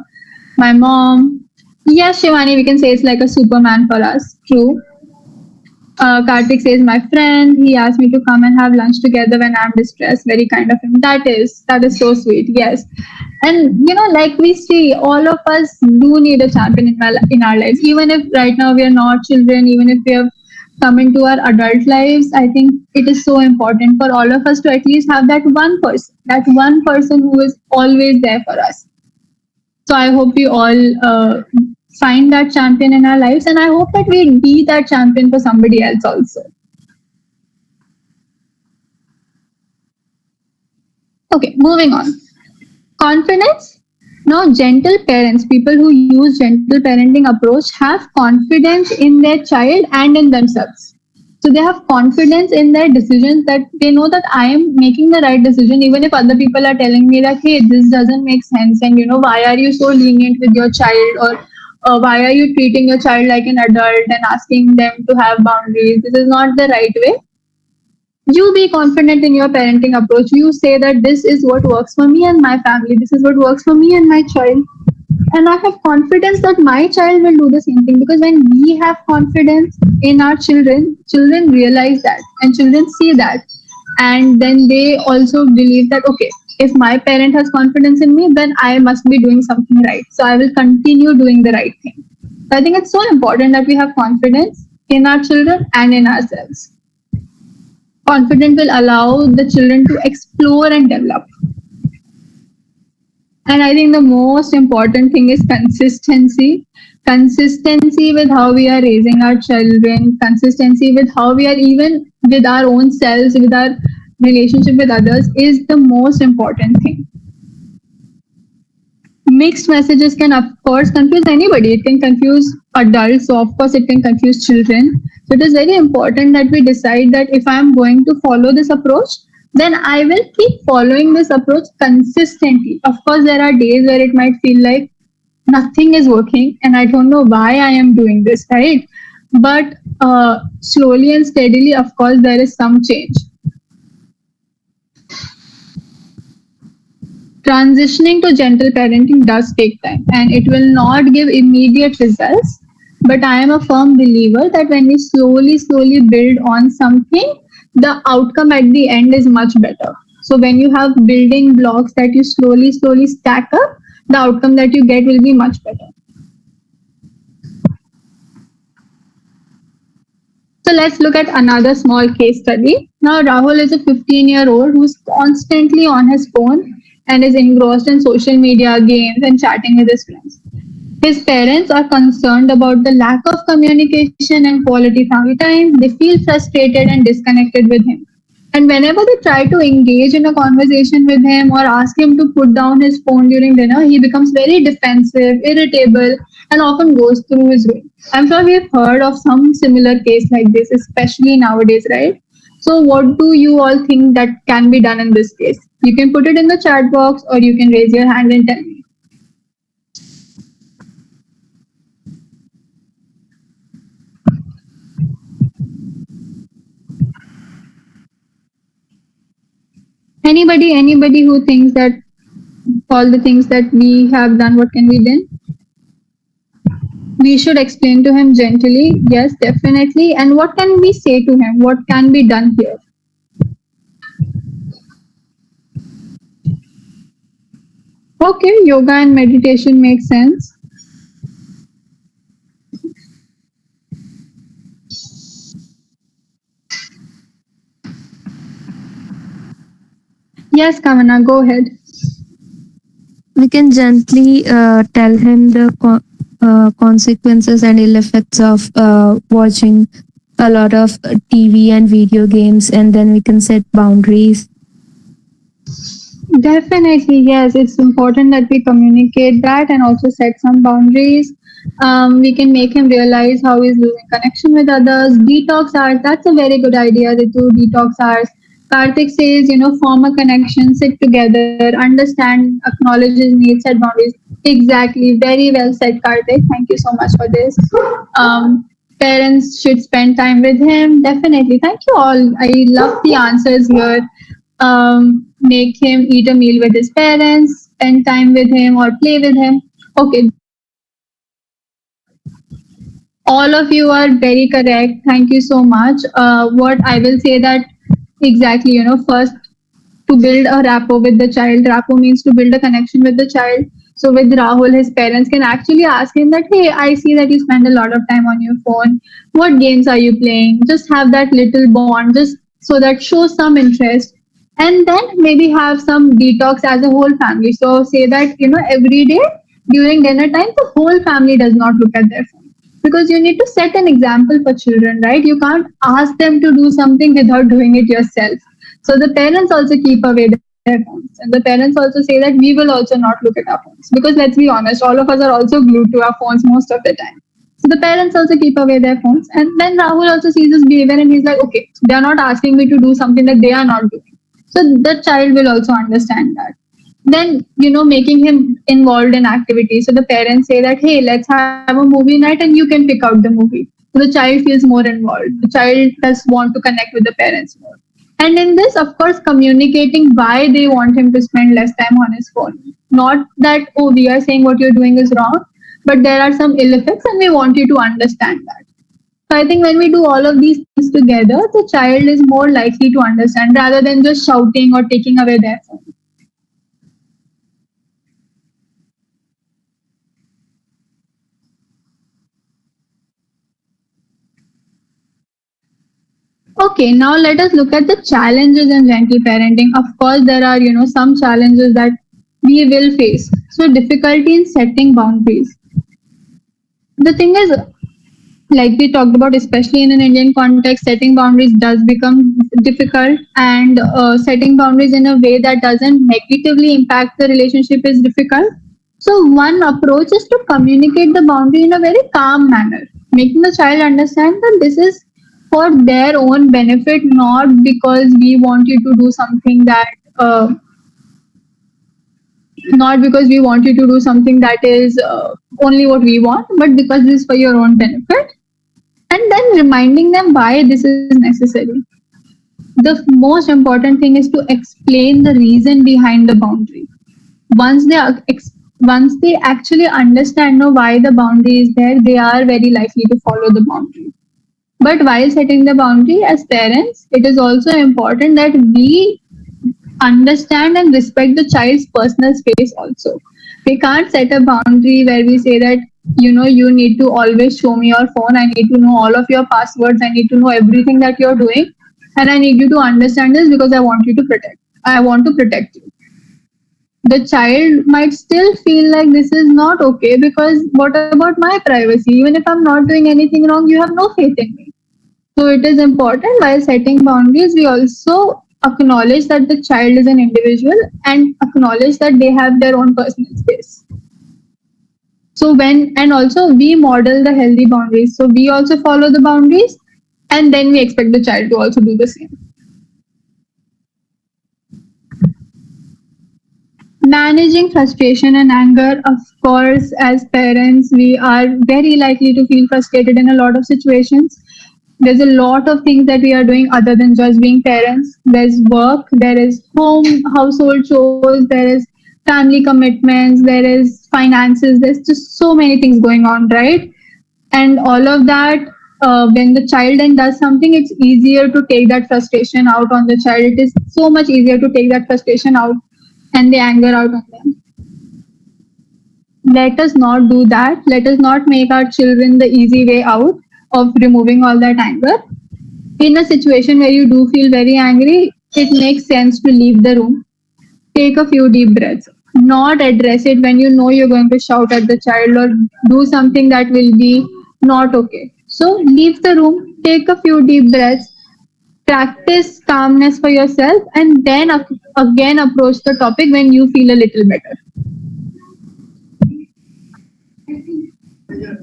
my mom. Yes, Shivani, we can say it's like a Superman for us. True. Karthik says my friend. He asked me to come and have lunch together when I'm distressed. Very kind of him. That is so sweet. Yes, and like we see, all of us do need a champion in our lives. Even if right now we are not children, even if we have come into our adult lives, I think it is so important for all of us to at least have that one person who is always there for us. So I hope we all find that champion in our lives, and I hope that we be that champion for somebody else also. Okay, moving on. Confidence. Now, gentle parents, people who use gentle parenting approach, have confidence in their child and in themselves. So they have confidence in their decisions, that they know that I am making the right decision, even if other people are telling me that, hey, this doesn't make sense, and why are you so lenient with your child, or why are you treating your child like an adult and asking them to have boundaries? This is not the right way. You be confident in your parenting approach. You say that this is what works for me and my family, this is what works for me and my child, and I have confidence that my child will do the same thing. Because when we have confidence in our children realize that, and children see that, and then they also believe that, okay, if my parent has confidence in me, then I must be doing something right, so I will continue doing the right thing. So I think it's so important that we have confidence in our children and in ourselves. Confidence will allow the children to explore and develop. And I think the most important thing is consistency. Consistency with how we are raising our children, consistency with how we are, even with our own selves, with our relationship with others, is the most important thing. Mixed messages can, of course, confuse anybody. It can confuse adults, so of course, it can confuse children. So it is very important that we decide that if I am going to follow this approach, then I will keep following this approach consistently. Of course, there are days where it might feel like nothing is working and I don't know why I am doing this, right? But slowly and steadily, of course, there is some change. Transitioning to gentle parenting does take time and it will not give immediate results. But I am a firm believer that when we slowly build on something, the outcome at the end is much better. So when you have building blocks that you slowly stack up, the outcome that you get will be much better. So let's look at another small case study. Now, Rahul is a 15-year-old who's constantly on his phone and is engrossed in social media, games, and chatting with his friends. His parents are concerned about the lack of communication and quality family time. They feel frustrated and disconnected with him. And whenever they try to engage in a conversation with him or ask him to put down his phone during dinner, he becomes very defensive, irritable, and often goes through his room. I'm sure we've heard of some similar case like this, especially nowadays, right? So, what do you all think that can be done in this case? You can put it in the chat box or you can raise your hand and tell me. Anybody who thinks that all the things that we have done, what can we do? We should explain to him gently, yes, definitely. And what can we say to him? What can be done here? Okay, yoga and meditation makes sense. Yes, Kamana, go ahead. We can gently tell him the consequences and ill effects of watching a lot of TV and video games, and then we can set boundaries. Definitely, yes. It's important that we communicate that and also set some boundaries. We can make him realize how he's losing connection with others. Detox hours, that's a very good idea. The two detox hours. Karthik says, form a connection, sit together, understand, acknowledge his needs, set boundaries. Exactly. Very well said, Karthik. Thank you so much for this. Parents should spend time with him. Definitely. Thank you all. I love the answers here. Make him eat a meal with his parents, spend time with him, or play with him. Okay, all of you are very correct. Thank you so much. What I will say that exactly, first to build a rapport with the child. Rapport means to build a connection with the child. So with Rahul, his parents can actually ask him that, hey, I see that you spend a lot of time on your phone. What games are you playing? Just have that little bond, just so that shows some interest. And then maybe have some detox as a whole family. So say that, every day during dinner time, the whole family does not look at their phone. Because you need to set an example for children, right? You can't ask them to do something without doing it yourself. So the parents also keep away their phones. And the parents also say that we will also not look at our phones. Because let's be honest, all of us are also glued to our phones most of the time. So the parents also keep away their phones. And then Rahul also sees this behavior and he's like, okay, they are not asking me to do something that they are not doing. So the child will also understand that. Then, making him involved in activities. So the parents say that, hey, let's have a movie night and you can pick out the movie. So the child feels more involved. The child does want to connect with the parents more. And in this, of course, communicating why they want him to spend less time on his phone. Not that, oh, we are saying what you're doing is wrong, but there are some ill effects and we want you to understand that. So I think when we do all of these things together, the child is more likely to understand rather than just shouting or taking away their phone. Okay, now let us look at the challenges in gentle parenting. Of course, there are, some challenges that we will face. So difficulty in setting boundaries. The thing is, like we talked about, especially in an Indian context, setting boundaries does become difficult, and setting boundaries in a way that doesn't negatively impact the relationship is difficult. So, one approach is to communicate the boundary in a very calm manner, making the child understand that this is for their own benefit, not because we want you to do something that. Not because we want you to do something that is only what we want, but because this is for your own benefit, and then reminding them why this is necessary. The most important thing is to explain the reason behind the boundary. Once they are once they actually understand why the boundary is there, they are very likely to follow the boundary. But while setting the boundary as parents, it is also important that we understand and respect the child's personal space also. We can't set a boundary where we say that, you need to always show me your phone. I need to know all of your passwords. I need to know everything that you're doing. And I need you to understand this because I want to protect you. The child might still feel like this is not okay because what about my privacy? Even if I'm not doing anything wrong, you have no faith in me. So it is important while setting boundaries, we also acknowledge that the child is an individual and acknowledge that they have their own personal space. And also we model the healthy boundaries. So we also follow the boundaries and then we expect the child to also do the same. Managing frustration and anger, of course, as parents, we are very likely to feel frustrated in a lot of situations. There's a lot of things that we are doing other than just being parents. There's work, there is household chores, there is family commitments, there is finances, there's just so many things going on, right? And all of that, when the child then does something, it's easier to take that frustration out on the child. It is so much easier to take that frustration out and the anger out on them. Let us not do that. Let us not make our children the easy way out of removing all that anger. In a situation where you do feel very angry, it makes sense to leave the room. Take a few deep breaths. Not address it when you know you're going to shout at the child or do something that will be not okay. So leave the room, take a few deep breaths, practice calmness for yourself, and then again approach the topic when you feel a little better.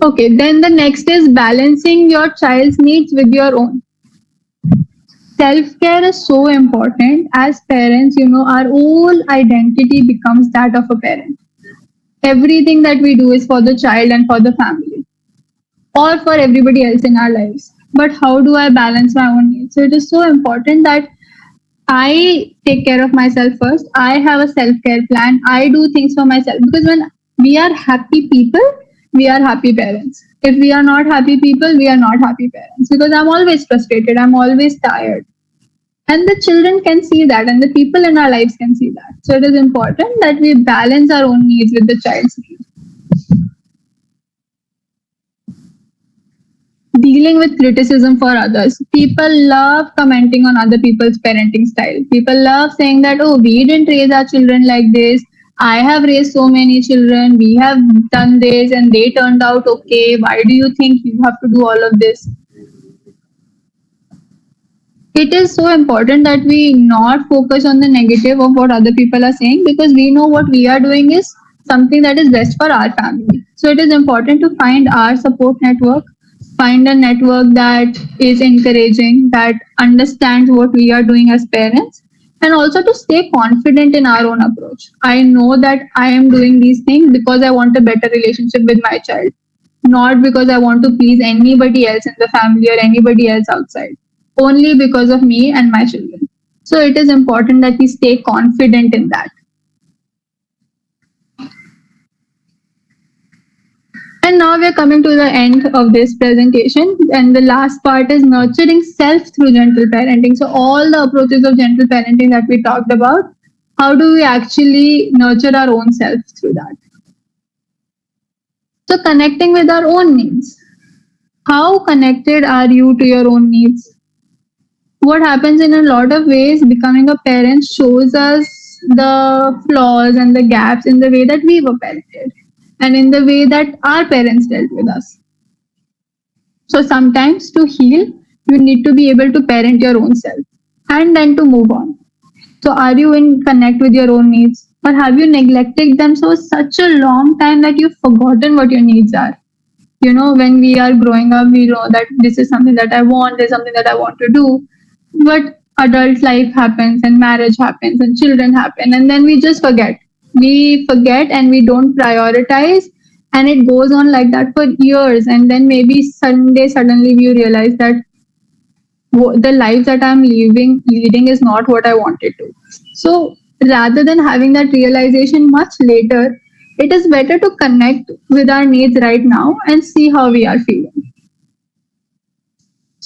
Okay, then the next is balancing your child's needs with your own. Self-care is so important. As parents, our whole identity becomes that of a parent. Everything that we do is for the child and for the family or for everybody else in our lives. But how do I balance my own needs? So it is so important that I take care of myself first. I have a self-care plan. I do things for myself because when we are happy people, we are happy parents. If we are not happy people, we are not happy parents because I'm always frustrated. I'm always tired. And the children can see that and the people in our lives can see that. So it is important that we balance our own needs with the child's needs. Dealing with criticism for others. People love commenting on other people's parenting style. People love saying that, oh, we didn't raise our children like this. I have raised so many children. We have done this and they turned out okay. Why do you think you have to do all of this? It is so important that we not focus on the negative of what other people are saying because we know what we are doing is something that is best for our family. So it is important to find our support network, find a network that is encouraging, that understands what we are doing as parents, and also to stay confident in our own approach. I know that I am doing these things because I want a better relationship with my child, not because I want to please anybody else in the family or anybody else outside, only because of me and my children. So it is important that we stay confident in that. And now we're coming to the end of this presentation. And the last part is nurturing self through gentle parenting. So all the approaches of gentle parenting that we talked about, how do we actually nurture our own self through that? So connecting with our own needs. How connected are you to your own needs? What happens in a lot of ways, becoming a parent shows us the flaws and the gaps in the way that we were parented and in the way that our parents dealt with us. So sometimes to heal, you need to be able to parent your own self and then to move on. So are you in connect with your own needs or have you neglected them so such a long time that you've forgotten what your needs are? When we are growing up, we know that this is something that I want, there's something that I want to do. But adult life happens and marriage happens and children happen and then we just forget. We forget and we don't prioritize and it goes on like that for years and then maybe someday suddenly you realize that the life that I'm leading is not what I wanted to. So rather than having that realization much later, it is better to connect with our needs right now and see how we are feeling.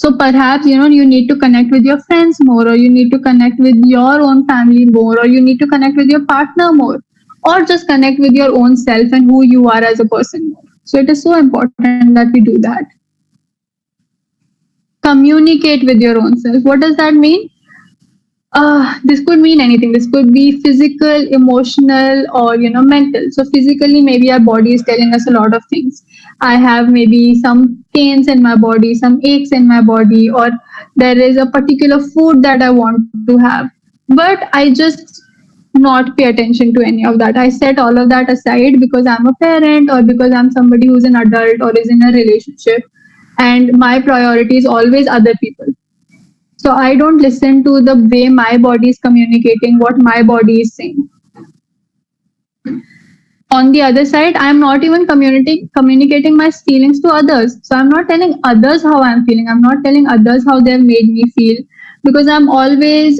So perhaps, you need to connect with your friends more, or you need to connect with your own family more, or you need to connect with your partner more, or just connect with your own self and who you are as a person more. So it is so important that we do that. Communicate with your own self. What does that mean? This could mean anything. This could be physical, emotional, or mental. So physically, maybe our body is telling us a lot of things. I have maybe some pains in my body, some aches in my body, or there is a particular food that I want to have. But I just not pay attention to any of that. I set all of that aside because I'm a parent, or because I'm somebody who's an adult or is in a relationship, and my priority is always other people. So I don't listen to the way my body is communicating, what my body is saying. On the other side, I'm not even communicating my feelings to others. So I'm not telling others how I'm feeling. I'm not telling others how they've made me feel, because I'm always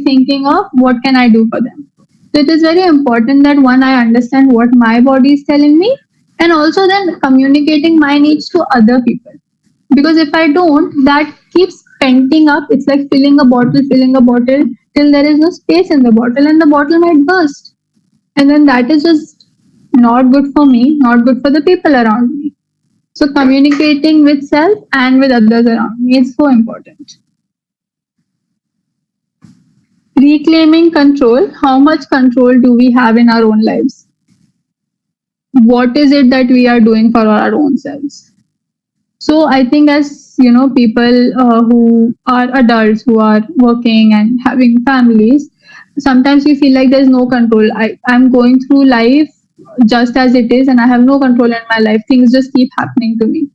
thinking of what can I do for them. So it is very important that one, I understand what my body is telling me, and also then communicating my needs to other people. Because if I don't, that keeps penting up. It's like filling a bottle till there is no space in the bottle, and the bottle might burst. And then that is just not good for me, not good for the people around me. So communicating with self and with others around me is so important. Reclaiming control. How much control do we have in our own lives? What is it that we are doing for our own selves? So I think, as people who are adults, who are working and having families, sometimes we feel like there's no control. I'm going through life just as it is, and I have no control in my life. Things just keep happening to me.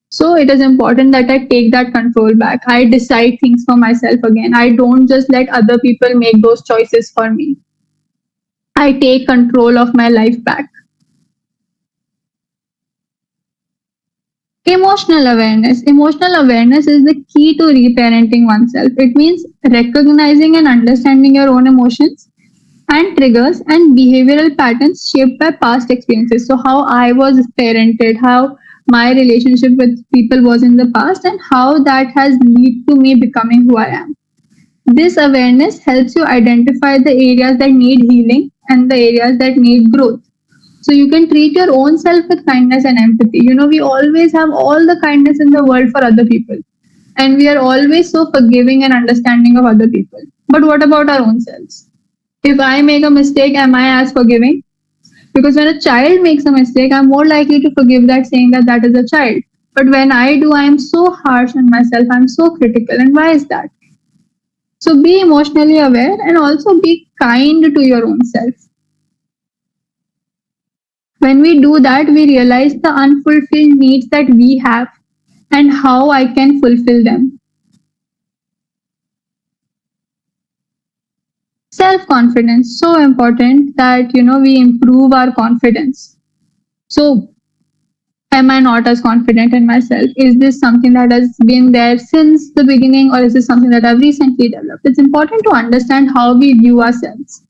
So it is important that I take that control back. I decide things for myself again. I don't just let other people make those choices for me. I take control of my life back. Emotional awareness. Emotional awareness is the key to reparenting oneself. It means recognizing and understanding your own emotions and triggers and behavioral patterns shaped by past experiences. So, how I was parented, how my relationship with people was in the past, and how that has led to me becoming who I am. This awareness helps you identify the areas that need healing and the areas that need growth. So you can treat your own self with kindness and empathy. We always have all the kindness in the world for other people. And we are always so forgiving and understanding of other people. But what about our own selves? If I make a mistake, am I as forgiving? Because when a child makes a mistake, I'm more likely to forgive that, saying that that is a child. But when I do, I am so harsh on myself. I'm so critical. And why is that? So be emotionally aware and also be kind to your own self. When we do that, we realize the unfulfilled needs that we have and how I can fulfill them. Self confidence, so important that we improve our confidence. So, am I not as confident in myself? Is this something that has been there since the beginning, or is this something that I've recently developed? It's important to understand how we view ourselves.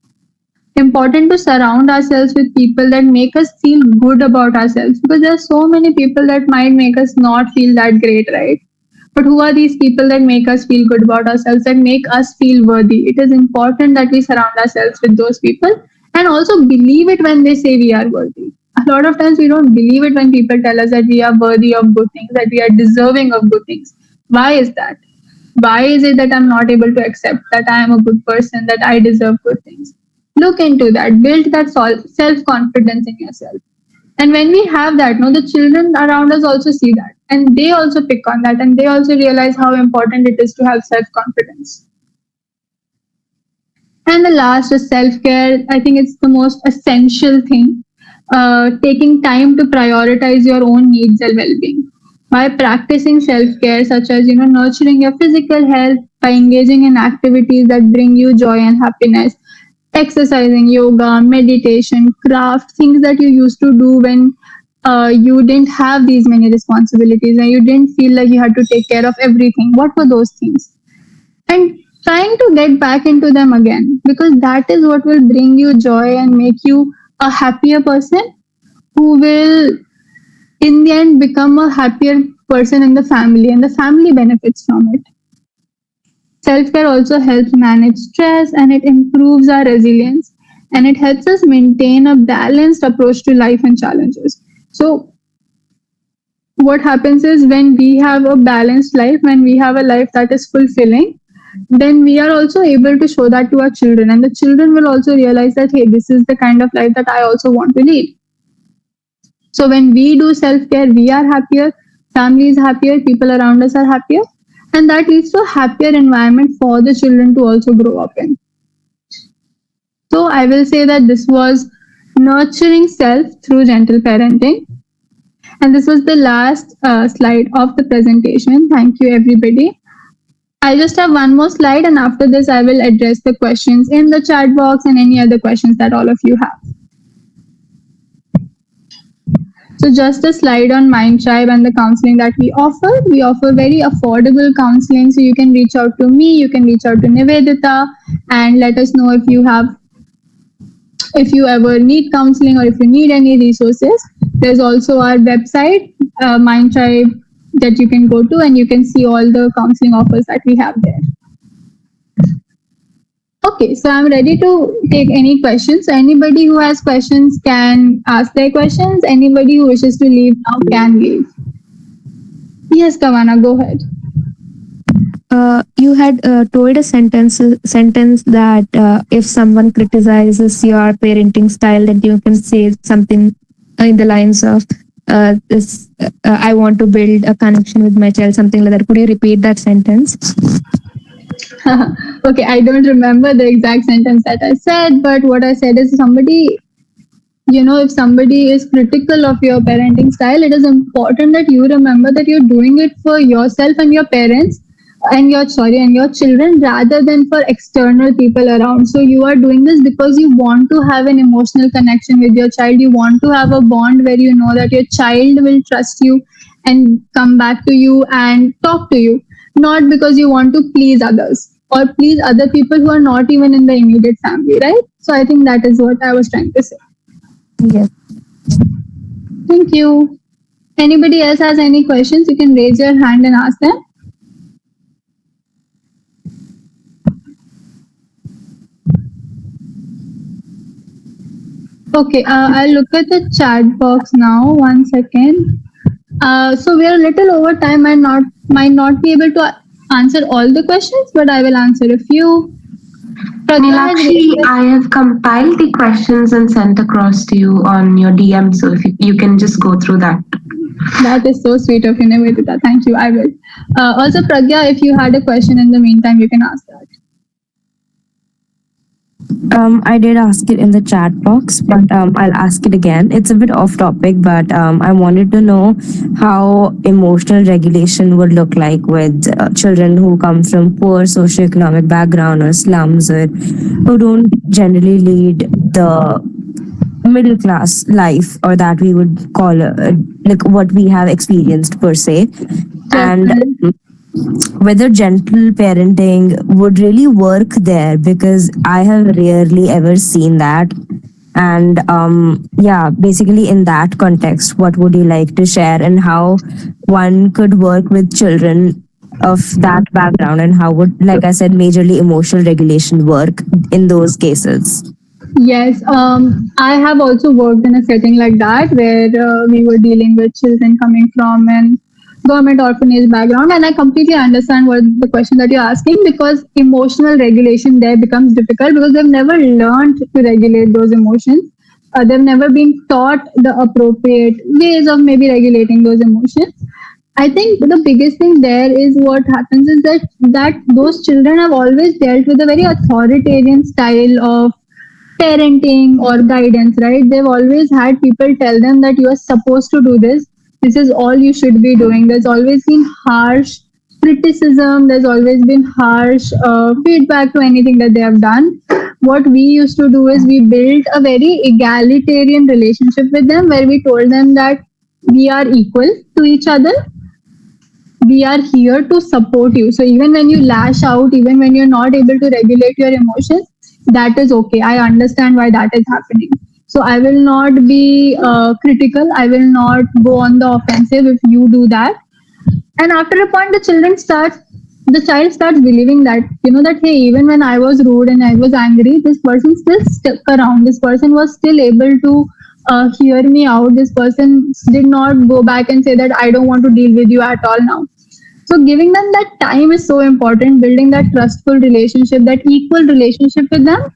Important to surround ourselves with people that make us feel good about ourselves, because there are so many people that might make us not feel that great, right? But who are these people that make us feel good about ourselves, that make us feel worthy? It is important that we surround ourselves with those people, and also believe it when they say we are worthy. A lot of times we don't believe it when people tell us that we are worthy of good things, that we are deserving of good things. Why is that? Why is it that I'm not able to accept that I am a good person, that I deserve good things? Look into that, build that self confidence in yourself. And when we have that, no, the children around us also see that, and they also pick on that, and they also realize how important it is to have self confidence. And the last is self care. I think it's the most essential thing. Taking time to prioritize your own needs and well being. By practicing self care, such as nurturing your physical health, by engaging in activities that bring you joy and happiness, exercising, yoga, meditation, craft, things that you used to do when you didn't have these many responsibilities and you didn't feel like you had to take care of everything. What were those things? And trying to get back into them again, because that is what will bring you joy and make you a happier person, who will in the end become a happier person in the family, and the family benefits from it. Self-care also helps manage stress, and it improves our resilience, and it helps us maintain a balanced approach to life and challenges. So what happens is, when we have a balanced life, when we have a life that is fulfilling, then we are also able to show that to our children, and the children will also realize that, hey, this is the kind of life that I also want to lead. So when we do self-care, we are happier, family is happier, people around us are happier, and that leads to a happier environment for the children to also grow up in. So I will say that this was nurturing self through gentle parenting. And this was the last slide of the presentation. Thank you, everybody. I just have one more slide, and after this, I will address the questions in the chat box and any other questions that all of you have. So just a slide on MindTribe and the counseling that we offer. We offer very affordable counseling. So you can reach out to me, you can reach out to Nivedita, and let us know if you ever need counseling or if you need any resources. There's also our website, MindTribe, that you can go to, and you can see all the counseling offers that we have there. Okay, so I'm ready to take any questions. So anybody who has questions can ask their questions. Anybody who wishes to leave now can leave. Yes, Kawana, go ahead. You had told a sentence that if someone criticizes your parenting style, that you can say something in the lines of I want to build a connection with my child, something like that. Could you repeat that sentence? Okay, I don't remember the exact sentence that I said, but what I said is, if somebody is critical of your parenting style, it is important that you remember that you're doing it for yourself and your parents and your children, rather than for external people around. So you are doing this because you want to have an emotional connection with your child. You want to have a bond where you know that your child will trust you and come back to you and talk to you, not because you want to please others or please other people who are not even in the immediate family, right? So I think that is what I was trying to say. Yes. Thank you. Anybody else has any questions, you can raise your hand and ask them. Okay, I'll look at the chat box now. 1 second. So we are a little over time. I might not be able to answer all the questions, but I will answer a few. Nilakshi, I have compiled the questions and sent across to you on your DM, so if you can just go through that. That is so sweet of you, Nivedita. Thank you. I will. Also, Pragya, if you had a question in the meantime, you can ask that. I did ask it in the chat box, but I'll ask it again. It's a bit off topic, but I wanted to know how emotional regulation would look like with children who come from poor socioeconomic background or slums, or who don't generally lead the middle class life, or that we would call like what we have experienced per se. And whether gentle parenting would really work there, because I have rarely ever seen that. And yeah, basically in that context, what would you like to share, and how one could work with children of that background, and how would, like I said, majorly emotional regulation work in those cases? Yes, I have also worked in a setting like that, where we were dealing with children coming from an government orphanage background, and I completely understand what the question that you're asking, because emotional regulation there becomes difficult because they've never learned to regulate those emotions. They've never been taught the appropriate ways of maybe regulating those emotions. I think the biggest thing there is, what happens is that those children have always dealt with a very authoritarian style of parenting or guidance, right? They've always had people tell them that you are supposed to do this. This is all you should be doing. There's always been harsh criticism. There's always been harsh feedback to anything that they have done. What we used to do is we built a very egalitarian relationship with them, where we told them that we are equal to each other. We are here to support you. So even when you lash out, even when you're not able to regulate your emotions, that is okay. I understand why that is happening. So I will not be critical. I will not go on the offensive if you do that. And after a point, the child starts believing that, that, hey, even when I was rude and I was angry, this person still stuck around. This person was still able to hear me out. This person did not go back and say that I don't want to deal with you at all now. So giving them that time is so important, building that trustful relationship, that equal relationship with them,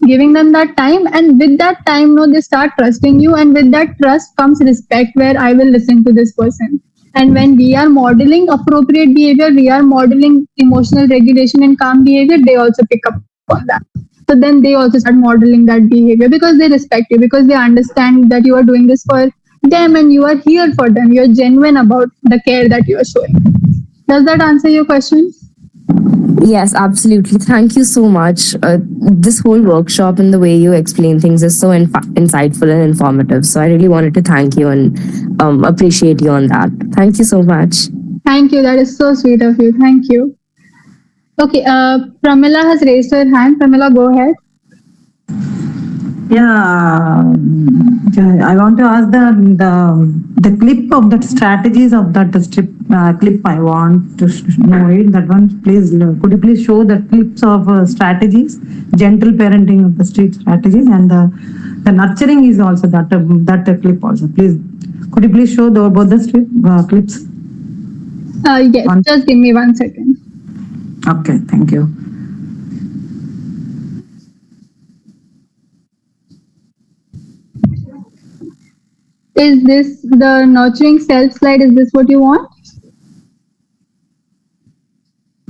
giving them that time, and with that time, they start trusting you, and with that trust comes respect, where I will listen to this person. And when we are modeling appropriate behavior, we are modeling emotional regulation and calm behavior, they also pick up on that. So then they also start modeling that behavior, because they respect you, because they understand that you are doing this for them and you are here for them. You're genuine about the care that you are showing. Does that answer your question? Yes, absolutely. Thank you so much. This whole workshop and the way you explain things is so insightful and informative. So I really wanted to thank you and appreciate you on that. Thank you so much. Thank you. That is so sweet of you. Thank you. Okay, Pramila has raised her hand. Pramila, go ahead. Yeah, I want to ask the clip of that strategies of that strip clip. I want to know it. That one, please. Could you please show the clips of strategies, gentle parenting of the street strategies, and the nurturing is also that clip also. Please, could you please show both the strip clips? Yes, just give me 1 second. Okay, thank you. Is this the nurturing self slide? Is this what you want?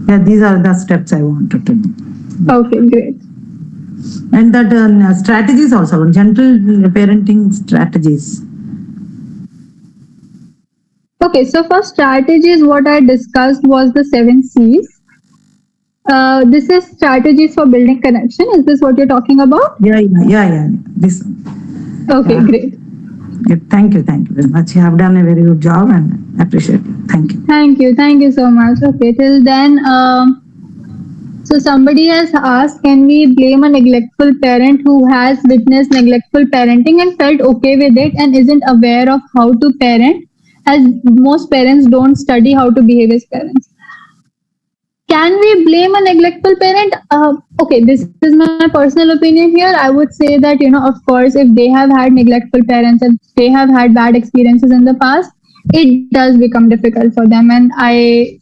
Yeah, these are the steps I wanted to know. Okay, great. And that strategies also, gentle parenting strategies. Okay, so for strategies, what I discussed was the 7 C's. This is strategies for building connection. Is this what you're talking about? Yeah. This. Okay, Yeah. great. Yeah, thank you very much. You have done a very good job and appreciate it. Thank you. Thank you so much. Okay, till then, so somebody has asked, can we blame a neglectful parent who has witnessed neglectful parenting and felt okay with it and isn't aware of how to parent, as most parents don't study how to behave as parents? Can we blame a neglectful parent? Okay, this is my personal opinion here. I would say that, of course, if they have had neglectful parents and they have had bad experiences in the past, it does become difficult for them. And I